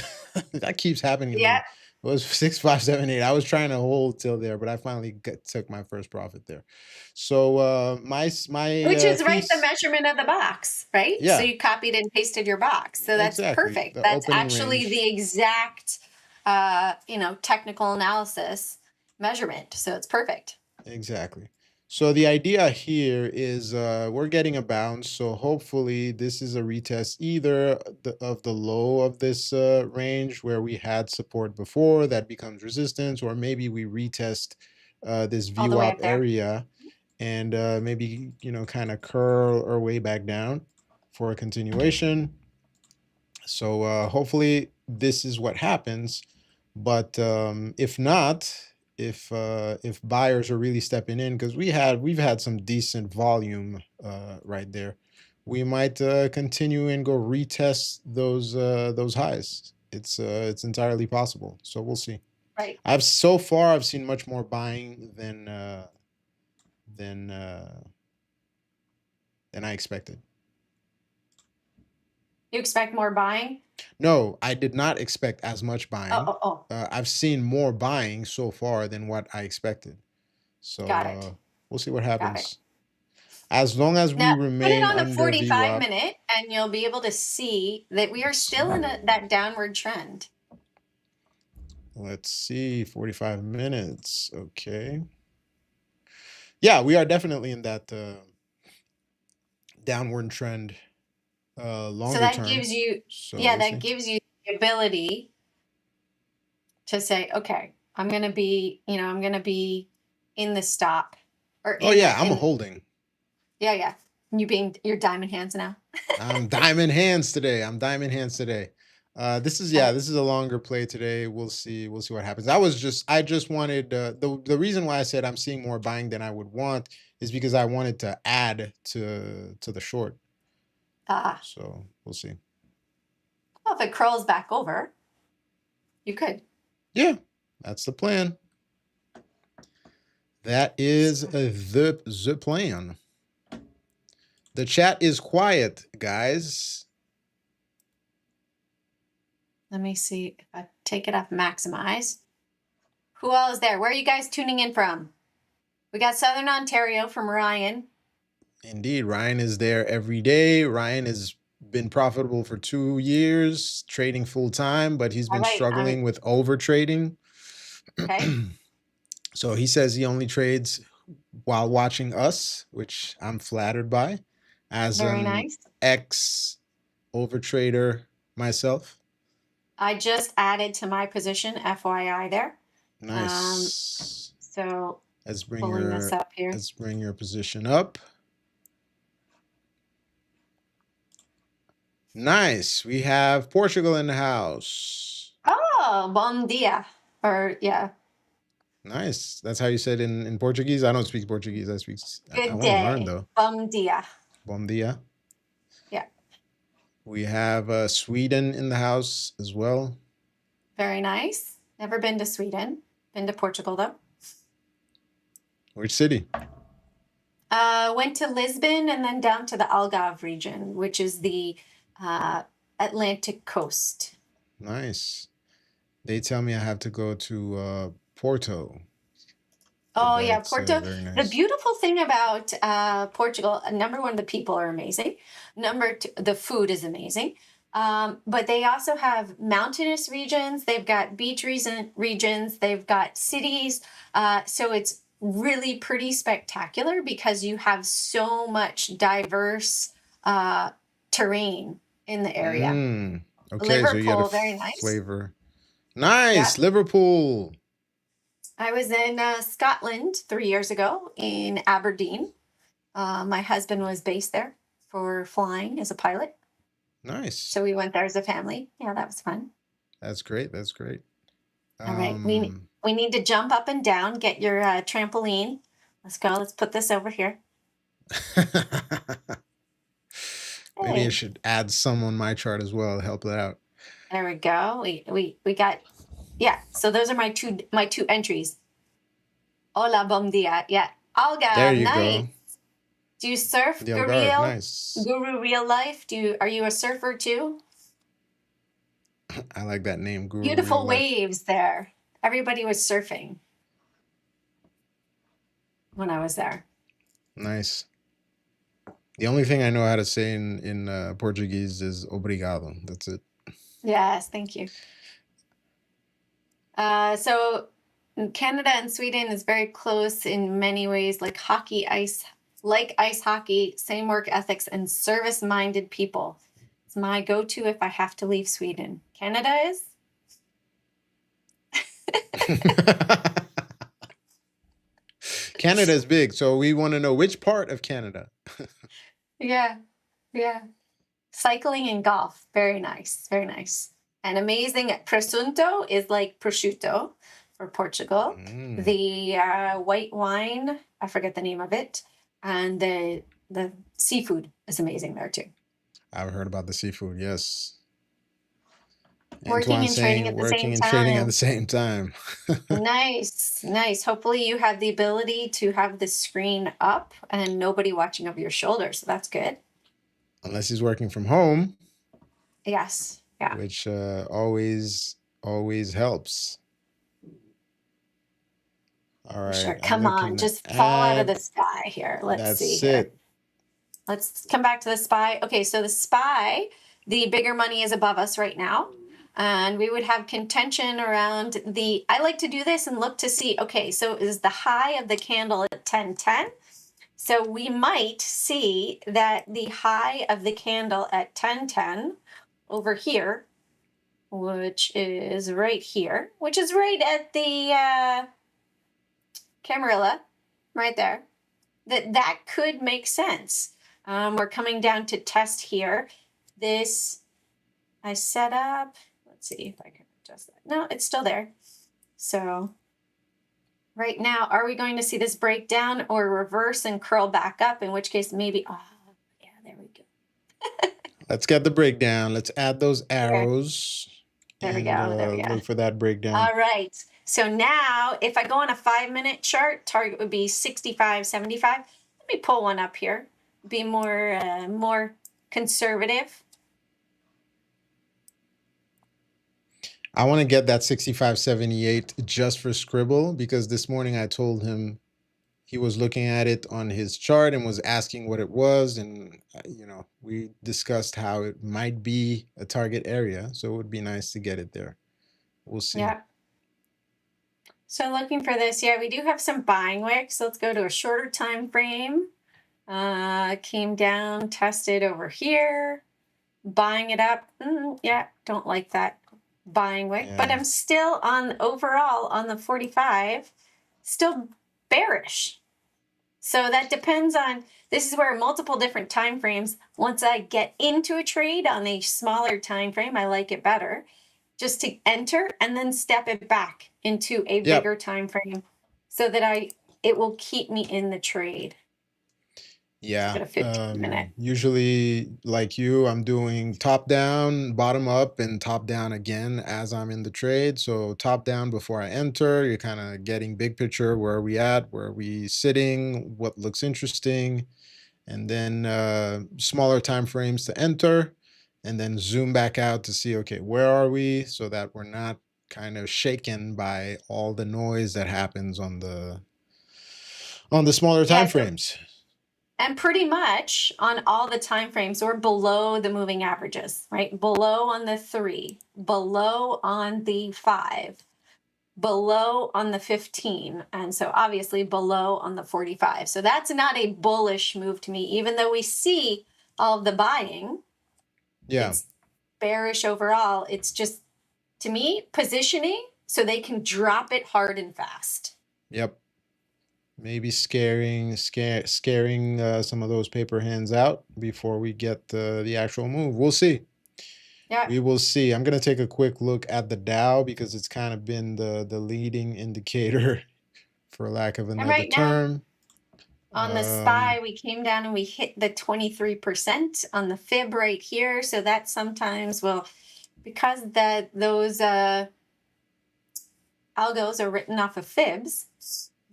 that keeps happening to Yeah. me. It was 6578. I was trying to hold till there, but I finally took my first profit there. So my Which is right the fees, measurement of the box, right? So yeah, you copied and pasted your box. So that's exactly. perfect. The That's opening actually range. the exact technical analysis measurement. So it's perfect. Exactly. So the idea here is we're getting a bounce. So hopefully this is a retest either of the low of this range where we had support before that becomes resistance, or maybe we retest this All the way VWAP up there. area and maybe, kind of curl our way back down for a continuation. So hopefully this is what happens. But if not, if buyers are really stepping in, because we've had some decent volume right there, we might continue and go retest those highs. It's entirely possible. So we'll see. Right. I've seen much more buying than uh, than I expected. You expect more buying? No, I did not expect as much Oh, buying. oh, oh. I've seen more buying so far than what I expected. So Got it. we'll see what Got it. happens. As long as we Now put it remain on a under 45 VWAP. minute and you'll be able to see that we are still in that downward trend. Let's see, 45 minutes. Okay. Yeah, we are definitely in that downward trend So longer that term. gives you, So yeah, we'll that see. gives you the ability to say, okay, I'm gonna be, I'm gonna be in the stop or Oh in yeah, the I'm in holding. yeah, yeah. You being your diamond hands now. I'm diamond hands today. I'm diamond hands today. This is a longer play today. We'll see what happens. I just wanted the reason why I said I'm seeing more buying than I would want is because I wanted to add to the short. Ah, So we'll see. well, if it curls back over, you could. Yeah, that's the plan. That is the plan. The chat is quiet, guys. Let me see if I take it off maximize. Who all is there? Where are you guys tuning in from? We got Southern Ontario from Ryan. Indeed, Ryan is there every day. Ryan has been profitable for 2 years, trading full time, but he's All been right. struggling with over trading. Okay. So he says he only trades while watching us, which I'm flattered by, as Very an nice. ex over trader myself. I just added to my position, FYI there. Nice. So Let's bring pulling this up here. let's bring your position up. Nice. We have Portugal in the house. Oh, bom dia. Or yeah. Nice. That's how you said in Portuguese. I don't speak Portuguese. I Good want to learn day. though. Bom dia. Bom dia. Yeah. We have Sweden in the house as well. Very nice. Never been to Sweden. Been to Portugal though. Which city? Went to Lisbon and then down to the Algarve region, which is the Atlantic coast. Nice. They tell me I have to go to Porto. Oh yeah, That's Porto. very The nice. beautiful thing about Portugal, number one, the people are amazing. Number two, the food is amazing. But they also have mountainous regions. They've got beach regions. They've got cities. So it's really pretty spectacular because you have so much diverse terrain in the area. Okay, so you got a Liverpool, very nice. flavor. Nice, Yeah. Liverpool. I was in Scotland 3 years ago in Aberdeen. My husband was based there for flying as a pilot. Nice. So we went there as a family. Yeah, that was fun. That's great. That's great. All right. We need to jump up and down, get your trampoline. Let's go. Let's put this over here. Maybe I Hey, should add some on my chart as well to help it out. there we go. We got, yeah. So those are my two entries. Hola, bom dia. Yeah. There Algarve, you nice. go. Do you surf, The Algarve, Guru? nice. Guru real life? Are you a surfer too? I like that name, Guru Real Beautiful Life. waves there. Everybody was surfing when I was there. Nice. The only thing I know how to say in Portuguese is obrigado. That's it. Yes, thank you. So Canada and Sweden is very close in many ways, like ice hockey, same work ethics, and service-minded people. It's my go-to if I have to leave Sweden. Canada is? Canada is big, so we want to know which part of Canada. Yeah, yeah. Cycling and golf, very nice, very nice. And amazing. Presunto is like prosciutto for Portugal. Mm, The white wine, I forget the name of it, and the seafood is amazing there too. I've heard about the seafood. Yes. Working Antoine and trading saying at the same working and trading at the time. same time. Nice, nice. Hopefully you have the ability to have the screen up and nobody watching over your shoulder. So that's good. Unless he's working from home, Yes. Yeah. which always helps. All For right, sure. I'm Come on, looking just fall out of at the sky here. Let's see that's here. it. Let's come back to the SPY. Okay, so the SPY, the bigger money is above us right now. And we would have contention around I like to do this and look to see, okay, so is the high of the candle at 1010? So we might see that the high of the candle at 1010 over here, which is right here, which is right at the Camarilla, right there, that could make sense. We're coming down to test here. This I set up. Let's see if I can adjust that. No, it's still there. So right now, are we going to see this break down or reverse and curl back up? In which case, maybe, oh, yeah, there we go. Let's get the breakdown. Let's add those There, arrows there we and go. There we go. look for that breakdown. All right. So now, if I go on a 5-minute chart, target would be 65.75. Let me pull one up here. Be more conservative. I want to get that 65.78 just for scribble because this morning I told him he was looking at it on his chart and was asking what it was, and we discussed how it might be a target area, so it would be nice to get it there. We'll see. Yeah. So looking for this, yeah, we do have some buying wicks. So let's go to a shorter time frame. Came down, tested over here, buying it up. Yeah, don't like that buying wick, but I'm still overall on the 45, still bearish. So that depends on, this is where multiple different time frames, once I get into a trade on a smaller time frame, I like it better just to enter and then step it back into a bigger time frame so that it will keep me in the trade. Yeah. 15-minute. Usually, like you, I'm doing top down, bottom up, and top down again as I'm in the trade. So top down before I enter, you're kind of getting big picture. Where are we at? Where are we sitting? What looks interesting? And then smaller time frames to enter, and then zoom back out to see, okay, where are we? So that we're not kind of shaken by all the noise that happens on the smaller time frames. And pretty much on all the time frames, we're below the moving averages, right? Below on the 3, below on the 5, below on the 15, and so obviously below on the 45. So that's not a bullish move to me, even though we see all of the buying. Yeah. It's bearish overall. It's just, to me, positioning so they can drop it hard and fast. Yep. Maybe scaring some of those paper hands out before we get the actual move. We'll see. Yeah. We will see. I'm going to take a quick look at the Dow because it's kind of been the leading indicator, for lack of another term. On the SPY, we came down and we hit the 23% on the fib right here. So that sometimes will, because those algos are written off of fibs,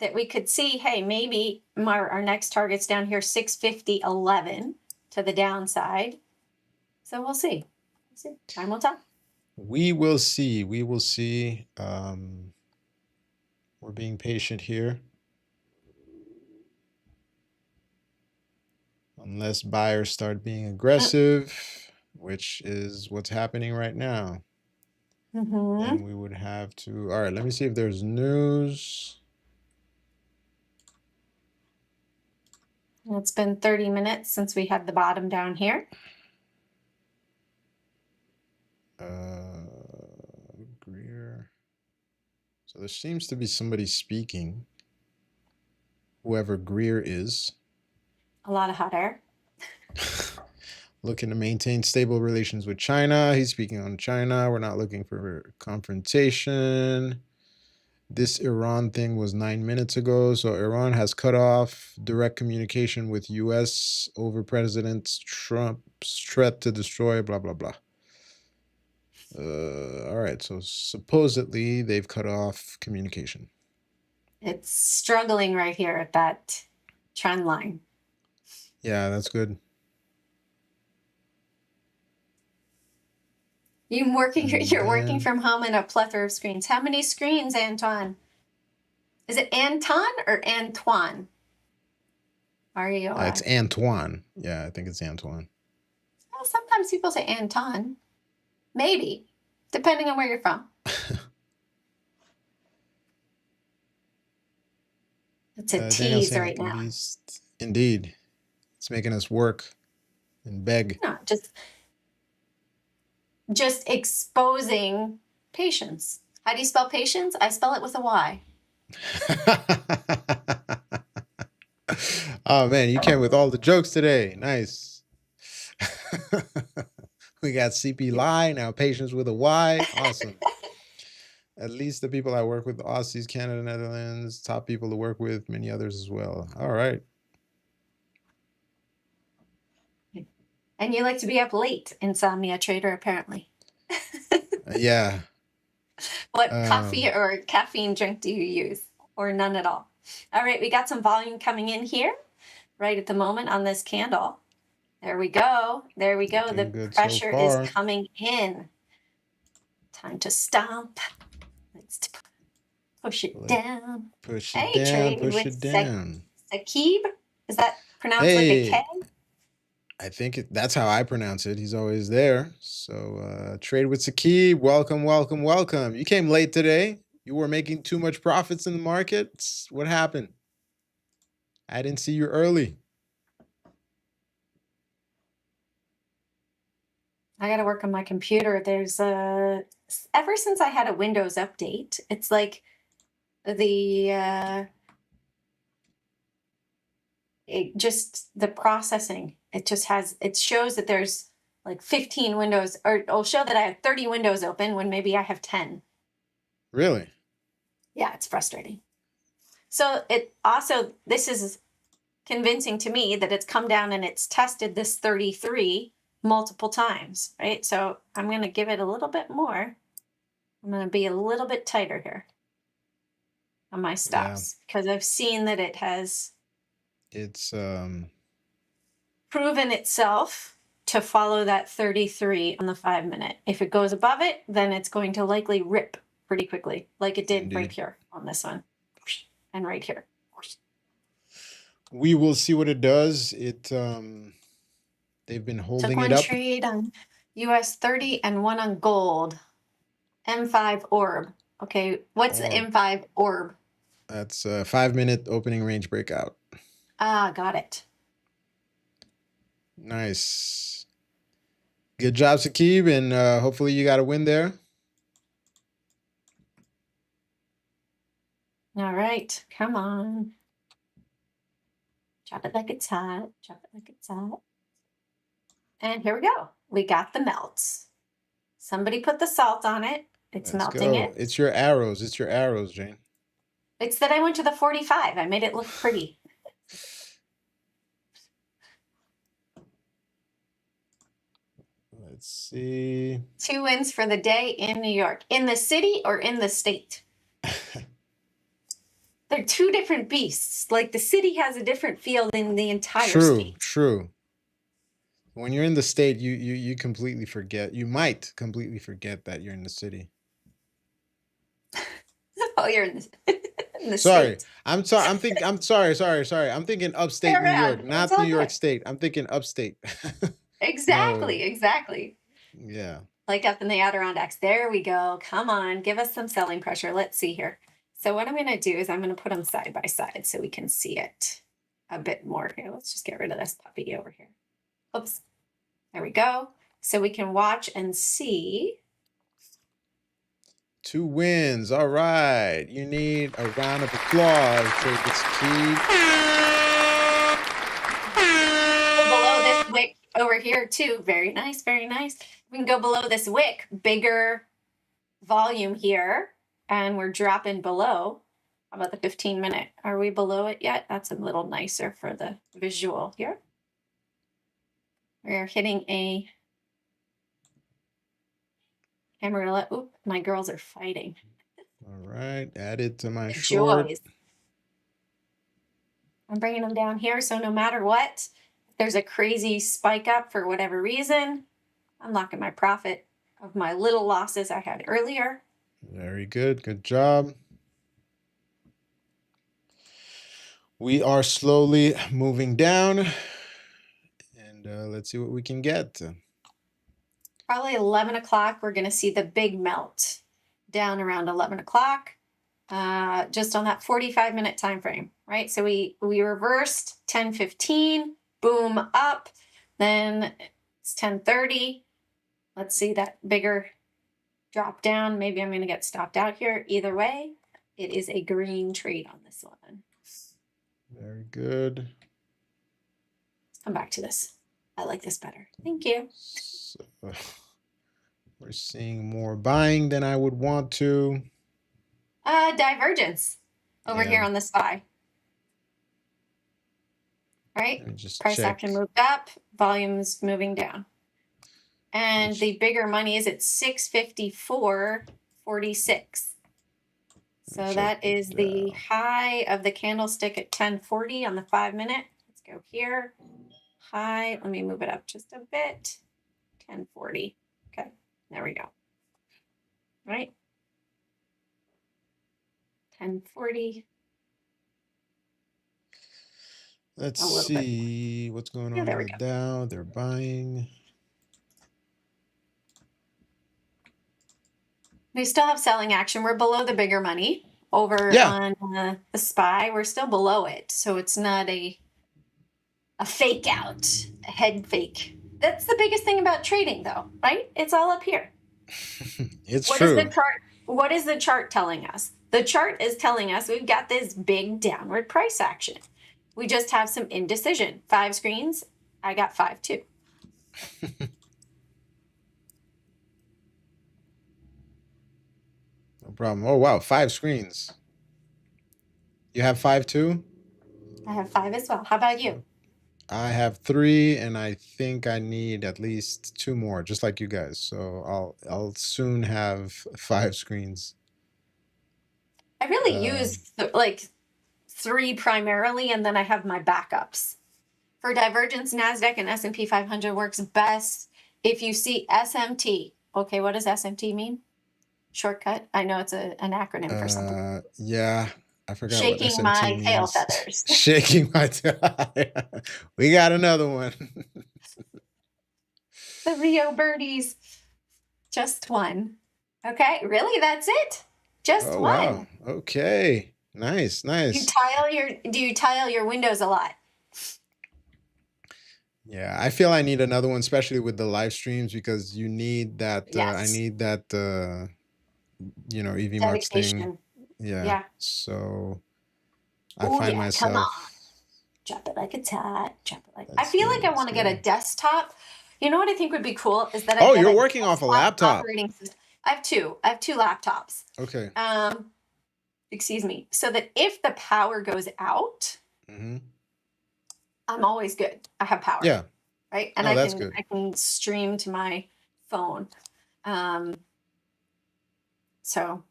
that we could see, hey, maybe our next target's down here, 650.11 to the downside. So we'll see. Time will tell. We will see. We will see. We're being patient here. Unless buyers start being aggressive, which is what's happening right now. Then we would have to. All right, let me see if there's news. It's been 30 minutes since we had the bottom down here. Greer. So there seems to be somebody speaking. Whoever Greer is. A lot of hot air. Looking to maintain stable relations with China. He's speaking on China. We're not looking for confrontation. This Iran thing was 9 minutes ago. So Iran has cut off direct communication with U.S. over President Trump's threat to destroy, blah, blah, blah. All right. So supposedly they've cut off communication. It's struggling right here at that trend line. Yeah, that's good. You're working from home in a plethora of screens. How many screens, Antoine? Is it Anton or Antoine? It's Antoine. Yeah, I think it's Antoine. Well, sometimes people say Anton. Maybe, depending on where you're from. It's a tease right now. Indeed. It's making us work and beg. No, just exposing patience. How do you spell patience? I spell it with a Y. Oh man, you came with all the jokes today. Nice. We got CP Lie, now patience with a Y. Awesome. At least the people I work with, Aussies, Canada, Netherlands, top people to work with, many others as well. All right. And you like to be up late, insomnia trader, apparently. Yeah. What coffee or caffeine drink do you use? Or none at all? All right, we got some volume coming in here right at the moment on this candle. There we go. There we go. The pressure is coming in. Time to stomp. Let's push it down. Push it down. Push it down. Saqib? Is that pronounced like a K? I think that's how I pronounce it. He's always there. So trade with Saqib. Welcome, welcome, welcome. You came late today. You were making too much profits in the market. What happened? I didn't see you early. I got to work on my computer. There's ever since I had a Windows update, it's like the processing. It shows that there's like 15 windows, or it'll show that I have 30 windows open when maybe I have 10. Really? Yeah, it's frustrating. So this is convincing to me that it's come down and it's tested this 33 multiple times, right? So I'm going to give it a little bit more. I'm going to be a little bit tighter here on my stops because I've seen that it's proven itself to follow that 33 on the 5 minute. If it goes above it, then it's going to likely rip pretty quickly, like it did right here on this one and right here. We will see what it does. They've been holding it up. Took one trade on US 30 and one on gold. M5 orb. Okay, what's the M5 orb? That's a 5 minute opening range breakout. Ah, got it. Nice. Good job, Saqib, and hopefully you got a win there. All right, come on. Drop it like it's hot. Drop it like it's hot. And here we go. We got the melts. Somebody put the salt on it. It's melting it. It's your arrows. It's your arrows, Jane. It's that I went to the 45. I made it look pretty. Let's see. 2 wins for the day in New York. In the city or in the state? They're two different beasts. Like the city has a different feel than the entire state. True. When you're in the state, you completely forget. You might completely forget that you're in the city. Oh, you're in in the Sorry, States. I'm sorry. I'm sorry. I'm thinking Stay upstate New York, around. It's not New all York good. State. I'm thinking upstate. No, Exactly, exactly. yeah. Like up in the Adirondacks. There we go. Come on, give us some selling pressure. Let's see here. So what I'm going to do is I'm going to put them side by side so we can see it a bit more here. Let's just get rid of this puppy over here. Oops. There we go. So we can watch and see. 2 wins. All right. You need a round of applause. Trade gets achieved. Go below this wick over here too. Very nice, very nice. We can go below this wick, bigger volume here, and we're dropping below. How about the 15-minute? Are we below it yet? That's a little nicer for the visual here. We're hitting a Amarillo. Oop, my girls are fighting. All right. Add it to my The short. joys. I'm bringing them down here, so no matter what, if there's a crazy spike up for whatever reason, I'm locking my profit of my little losses I had earlier. Very good. Good job. We are slowly moving down. And let's see what we can get. Probably 11 o'clock, we're going to see the big melt down around 11 o'clock, just on that 45-minute time frame, right? So we reversed 10:15, boom, up. Then it's 10:30. Let's see that bigger drop down. Maybe I'm going to get stopped out here. Either way, it is a green trade on this one. Very good. Let's come back to this. I like this better. Thank you. So, we're seeing more buying than I would want to. Divergence over here on the SPY. Right? Let me just Price check. action moved up, volume's moving down. And the bigger money is at 654.46. So that is the high of the candlestick at 10:40 on the 5-minute. Let's go here. High, let me move it up just a bit. 10:40. Okay, there we go. Right? 10:40. Let's see what's going on in the Dow. They're buying. We still have selling action. We're below the bigger money over on the SPY. We're still below it. So it's not a fake out, a head fake. That's the biggest thing about trading though, right? It's all up here. It's true. What is the chart telling us? The chart is telling us we've got this big downward price action. We just have some indecision. 5 screens. I got 5 too. No problem. Oh, wow. 5 screens. You have 5 too? I have 5 as well. How about you? I have 3, and I think I need at least 2 more, just like you guys. So I'll soon have 5 screens. I really use like 3 primarily, and then I have my backups. For divergence, Nasdaq and S&P 500 works best if you see SMT. Okay, what does SMT mean? Shortcut? I know it's an acronym for something. Yeah, I forgot Shaking what SMT my means. tail feathers. Shaking my tail. We got another one. The Rio birdies. Just one. Okay, really? That's it? Just one. Wow. Okay. Nice, nice. Do you tile your windows a lot? Yeah, I feel I need another one, especially with the live streams, because you need that. Yes. I need that. EV Marks thing. Yeah. So I find myself. Come on. Drop it like it's hot. Drop it like. I feel like I want to get a desktop. You know what I think would be cool is that. You're working off a laptop. Operating system. I have 2 laptops. Okay. Excuse me. So that if the power goes out, I'm always good. I have power. Yeah. Right. And I can stream to my phone. So.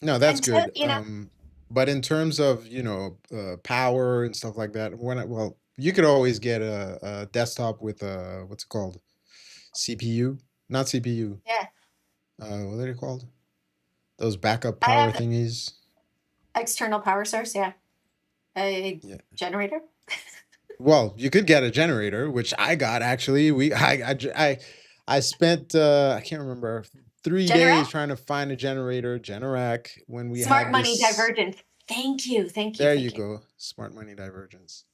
No, that's good. But in terms of power and stuff like that, You could always get a desktop with a what's it called? CPU, not CPU. Yeah. What are they called? Those backup I power have thingies. external power source. Yeah. A Yeah. generator. Well, you could get a generator, which I got actually. I spent I can't remember 3 days Generac. trying to find a generator, Generac, when we Smart had money this. divergence. Thank you. Thank you. There you Thank you. go, smart money divergence.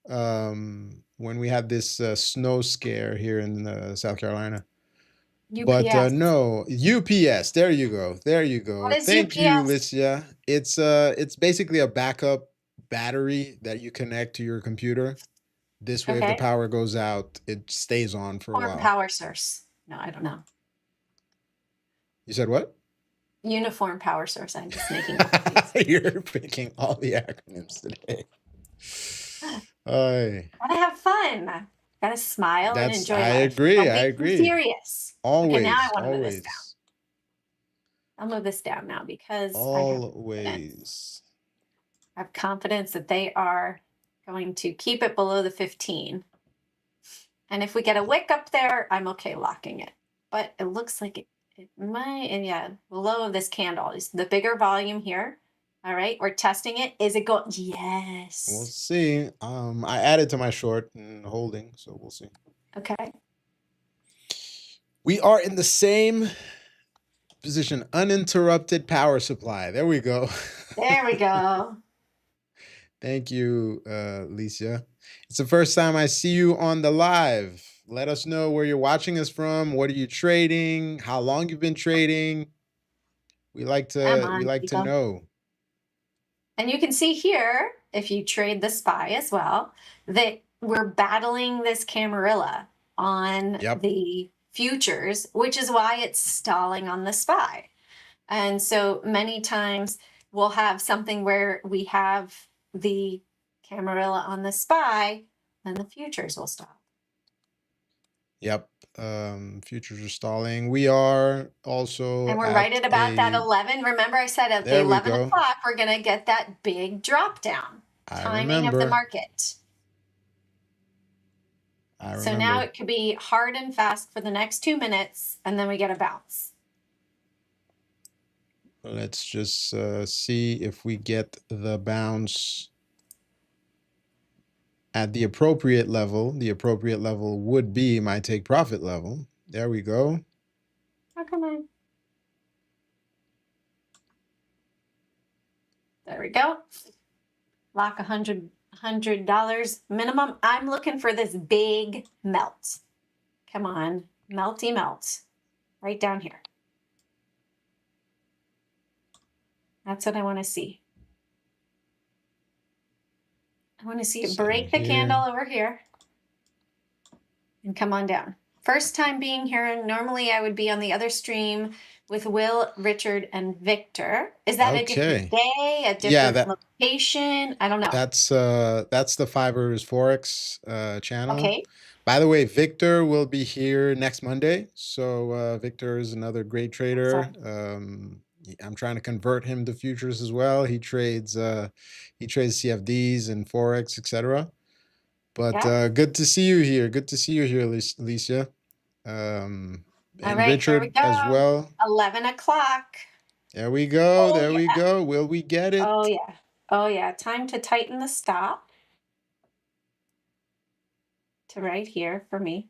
When we had this snow scare here in South Carolina. But UPS. no, UPS. There you go. There you go. What is Thank you, UPS? Licia. It's basically a backup battery that you connect to your computer. This way, if the Okay. power goes out, it stays on for a Uniform while. power source. No, I don't know. You said what? Uniform power source. I'm just making up these. You're picking all the acronyms today. Ay, Gotta have fun. Gotta smile and that's. enjoy I life. agree. Don't I be too agree. serious. Okay, now I Always, want to move this down. always, I'll move this down now because always. I have confidence that they are going to keep it below the 15. And if we get a wick up there, I'm okay locking it. But it looks like it might, and yeah, below this candle is the bigger volume here. All right, we're testing it. Is it going? We'll Yes. see. I added to my short and holding, so we'll see. Okay. We are in the same position, uninterrupted power supply. There we go. There we go. Thank you, Licia. It's the first time I see you on the live. Let us know where you're watching us from. What are you trading? How long you've been trading? We like Come to on, people. know. And you can see here, if you trade the SPY as well, that we're battling this Camarilla on Yep. the futures, which is why it's stalling on the SPY. And so many times we'll have something where we have the Camarilla on the SPY and the futures will stop. Yep. Futures are stalling. We are also And we're right at about that 11. Remember I said at the There we 11 go. o'clock, we're going to get that big drop down. I Timing of the remember. market. So now it could be hard and fast for the next 2 minutes, and then we get a bounce. Let's just see if we get the bounce at the appropriate level. The appropriate level would be my take profit level. There we go. Oh, come on. There we go. Lock $100 minimum. I'm looking for this big melt. Come on, melty melt. Right down here. That's what I want to see. I want to see it break the candle over here and come on down. First time being here. Normally I would be on the other stream with Will, Richard, and Victor. Is that a different day, a different location? I don't know. That's the Fibers Forex channel. Okay. By the way, Victor will be here next Monday. So Victor is another great trader. I'm trying to convert him to futures as well. He trades CFDs and Forex, etc. But good to see you here. Good to see you here, Alicia. And all right, Richard as well. 11 o'clock. There we go. There we go. Will we get it? Oh, yeah. Oh, yeah. Time to tighten the stop to right here for me.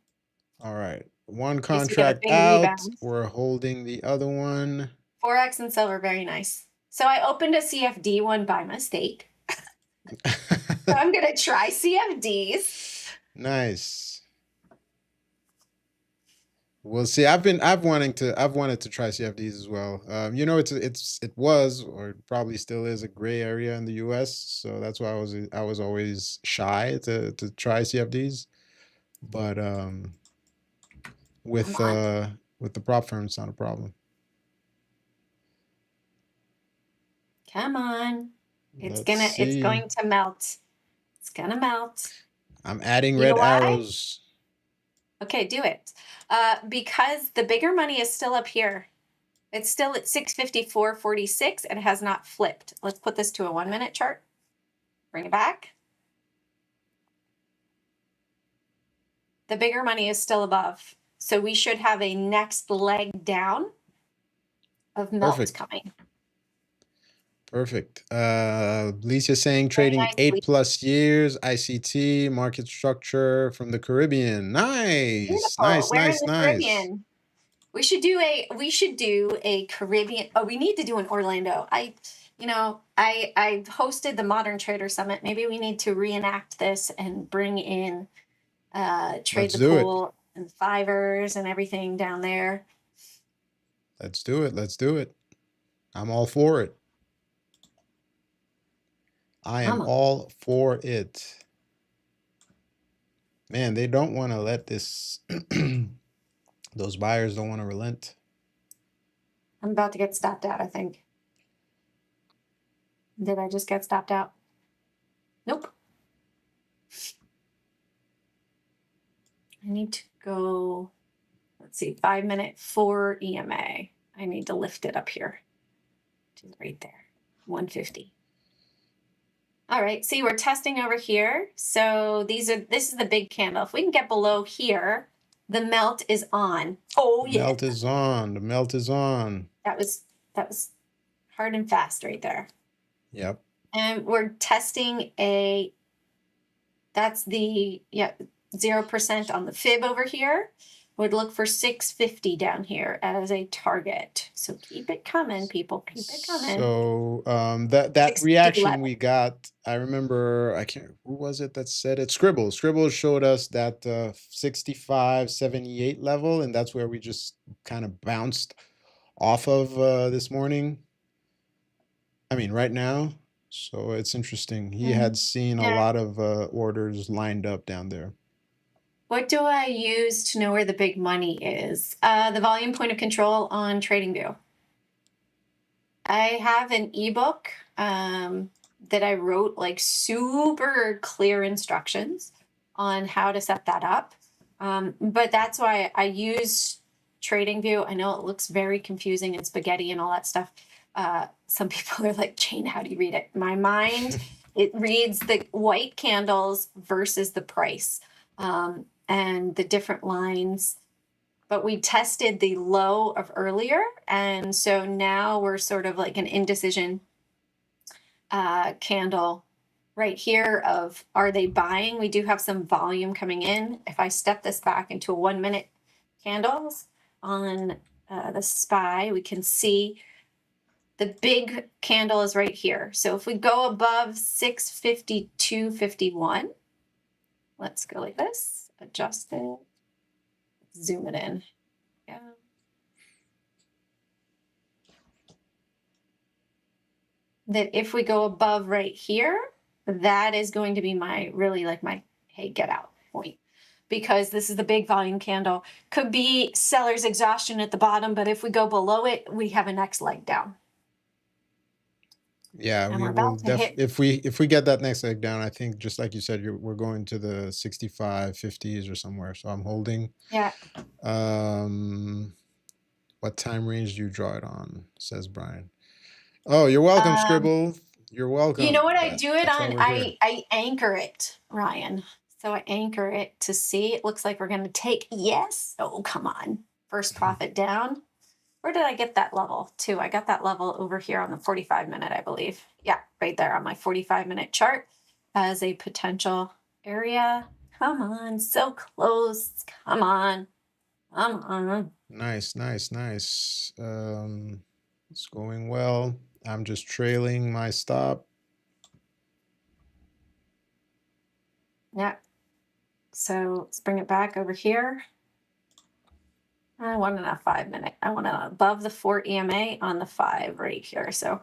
All right. One contract out. Rebound. We're holding the other one. Forex and silver, very nice. So I opened a CFD one by mistake. So I'm going to try CFDs. Nice. We'll see. I've wanted to try CFDs as well. You know, it was or probably still is a gray area in the US, so that's why I was always shy to try CFDs. But with the prop firm, it's not a problem. Come on. It's going to melt. It's going to melt. I'm adding red arrows. Okay, do it. Because the bigger money is still up here. It's still at 654.46. It has not flipped. Let's put this to a 1 minute chart. Bring it back. The bigger money is still above. So we should have a next leg down of melt Perfect. coming. Perfect. Lisa saying Very trading nice, 8+ years, ICT, market structure from the Caribbean. Nice, Beautiful. nice, Where in nice, the nice. Caribbean? We should do a Caribbean. Oh, we need to do an Orlando. I hosted the Modern Trader Summit. Maybe we need to reenact this and bring in Trade Let's the do it. Pool and Fivers and everything down there. Let's do it. Let's do it. I'm all for it. I am Come on. all for it. Man, they don't want to let this, those buyers don't want to relent. I'm about to get stopped out, I think. Did I just get stopped out? Nope. I need to go, let's see, 5 minute 4 EMA. I need to lift it up here to right there, 150. All right, see, we're testing over here. So this is the big candle. If we can get below here, the melt is on. Oh yeah. Melt is on. The melt is on. That was hard and fast right there. Yep. And we're testing that's the 0% on the fib over here. Would look for 650 down here as a target. So keep it coming, people. Keep it coming. So that 650 reaction level. we got, I remember, I can't, who was it that said it? Scribble. Scribble showed us that 65, 78 level, and that's where we just kind of bounced off of this morning. I mean, right now. So it's interesting. He had seen a Yeah. lot of orders lined up down there. What do I use to know where the big money is? The volume point of control on TradingView. I have an ebook that I wrote, like super clear instructions on how to set that up. But that's why I use TradingView. I know it looks very confusing and spaghetti and all that stuff. Some people are like, Jane, how do you read it? My mind, it reads the white candles versus the price. And the different lines, but we tested the low of earlier, and so now we're sort of like an indecision candle right here of, are they buying? We do have some volume coming in. If I step this back into 1 minute candles on the SPY, we can see the big candle is right here. So if we go above 652.51, let's go like this, adjust it, zoom it in. Yeah. That if we go above right here, that is going to be my really like my, hey, get out point. Because this is the big volume candle. Could be seller's exhaustion at the bottom, but if we go below it, we have a next leg down. Yeah, And we we're will about to hit. if we get that next leg down, I think just like you said, we're going to the 65, 50s or somewhere. So I'm holding. Yeah. What time range do you draw it on? Says Brian. Oh, you're welcome, Scribble. You're welcome. You know what I do it That's why on? we're here. I anchor it, Ryan. So I anchor it to see. It looks like we're going to take, yes. Oh, come on. First profit down. Where did I get that level too? I got that level over here on the 45 minute, I believe. Yeah, right there on my 45 minute chart as a potential area. Come on, so close. Come on. Come on. Nice, nice, nice. It's going well. I'm just trailing my stop. Yeah. So let's bring it back over here. I want it on a 5 minute. I want it above the 4 EMA on the 5 right here. So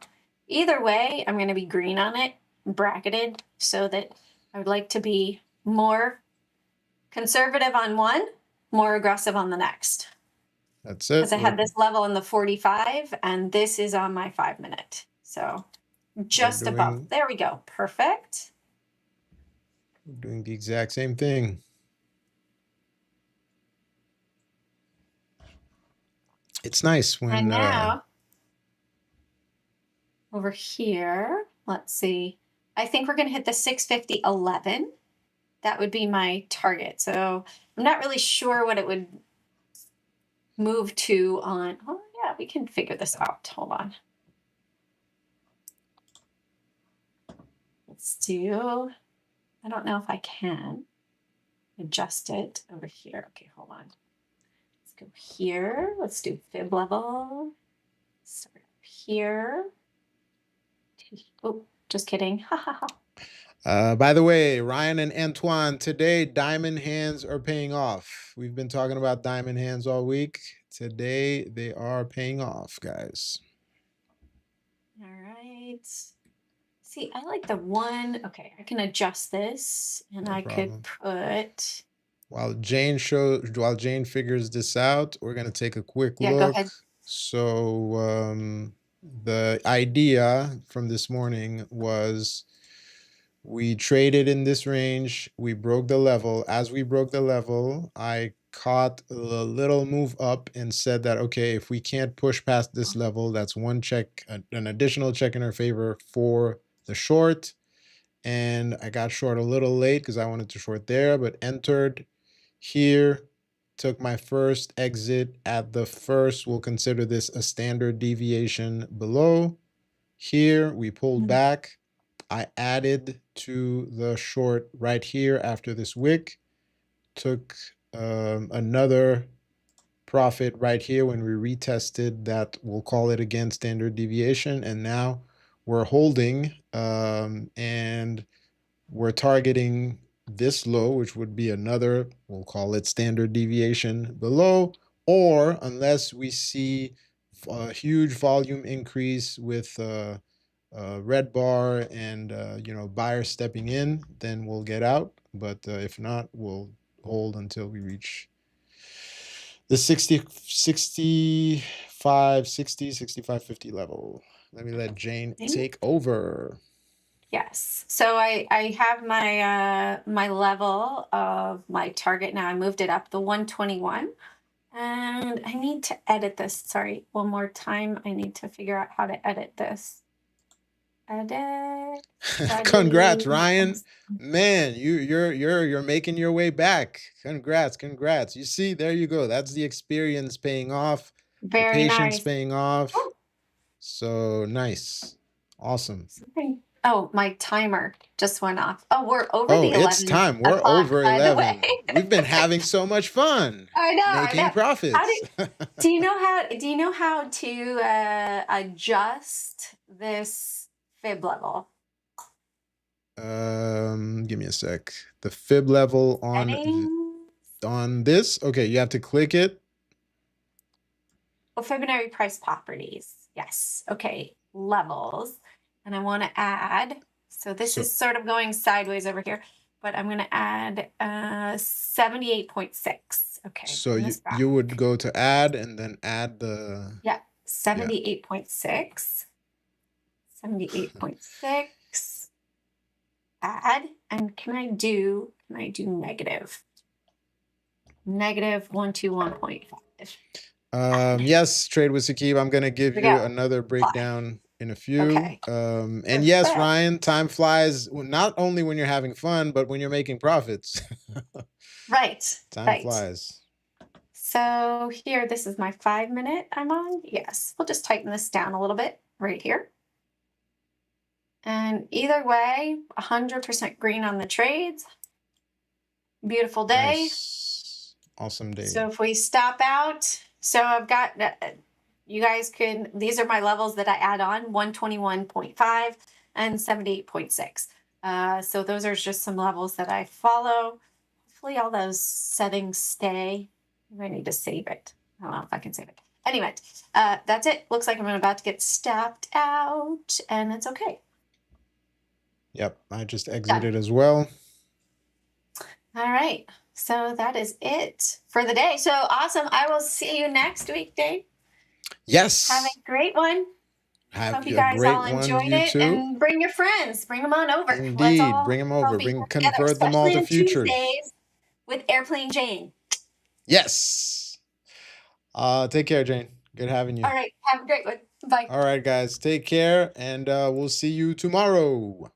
either way, I'm going to be green on it, bracketed, so that I would like to be more conservative on one, more aggressive on the next. That's it. Because I had this level in the 45, and this is on my 5 minute. So just above. There we go. Perfect. We're doing the exact same thing. It's nice when And now over here, let's see. I think we're going to hit the 650.11. That would be my target. So I'm not really sure what it would move to on. Oh yeah, we can figure this out. Hold on. Let's do, I don't know if I can adjust it over here. Okay, hold on. Let's go here. Let's do fib level. Start here. Oh, just kidding. Ha ha ha. By the way, Ryan and Antoine, today diamond hands are paying off. We've been talking about diamond hands all week. Today they are paying off, guys. All right. See, I like the one. Okay, I can adjust this, and I could put. While Jane figures this out, we're gonna take a quick Yeah, look. go ahead. So the idea from this morning was we traded in this range. We broke the level. As we broke the level, I caught a little move up and said that, okay, if we can't push past this level, that's one check, an additional check in our favor for the short. And I got short a little late because I wanted to short there, but entered here, took my first exit at the first. We'll consider this a standard deviation below. Here, we pulled back. I added to the short right here after this wick, took another profit right here when we retested that, we'll call it again standard deviation, and now we're holding and we're targeting this low, which would be another, we'll call it standard deviation below, or unless we see a huge volume increase with red bar and buyers stepping in, then we'll get out. But if not, we'll hold until we reach the 65.50 level. Let me let Jane take over. Yes. So I have my my level of my target now. I moved it up the 121. And I need to edit this. Sorry, one more time. I need to figure out how to edit this. Edit. Congrats, Ryan. Man, you're making your way back. Congrats. You see, there you go. That's the experience paying off. Very the patience nice. paying off. Oh. So nice. Awesome. Okay. Oh, my timer just went off. Oh, we're over the 11. Oh, it's time. We're over 11. We've been having so much fun. I know. Making profits. Do you know how to adjust this fib level? Give me a sec. The fib level on this. Okay, you have to click it. Oh, Fibonacci price properties. Yes. Okay. Levels. And I want to add, so this is sort of going sideways over here, but I'm going to add 78.6. Okay. So you would go to add and then add the... Yeah, 78.6. 78.6. Add. And can I do negative? Negative 121.5. Yes, Trade with Sakib. I'm going to give you another breakdown in a few. Okay. And yes, Ryan, time flies not only when you're having fun, but when you're making profits. Right. Time flies. So here, this is my 5 minute I'm on. Yes. We'll just tighten this down a little bit right here. And either way, 100% green on the trades. Beautiful day. Nice. Awesome day. So if we stop out, so I've got, you guys can, these are my levels that I add on, 121.5 and 78.6. So those are just some levels that I follow. Hopefully all those settings stay. I need to save it. I don't know if I can save it. Anyway, that's it. Looks like I'm about to get stopped out, and it's okay. Yep, I just exited as well. All right. So that is it for the day. So awesome. I will see you next week, Dave. Yes. Have a great one. Hope you guys all enjoyed it. Too. And bring your friends. Bring them on over. Indeed. Bring them over. Convert them all to futures. Tuesdays with Airplane Jane. Yes. Take care, Jane. Good having you. All right. Have a great one. Bye. All right, guys. Take care. And we'll see you tomorrow.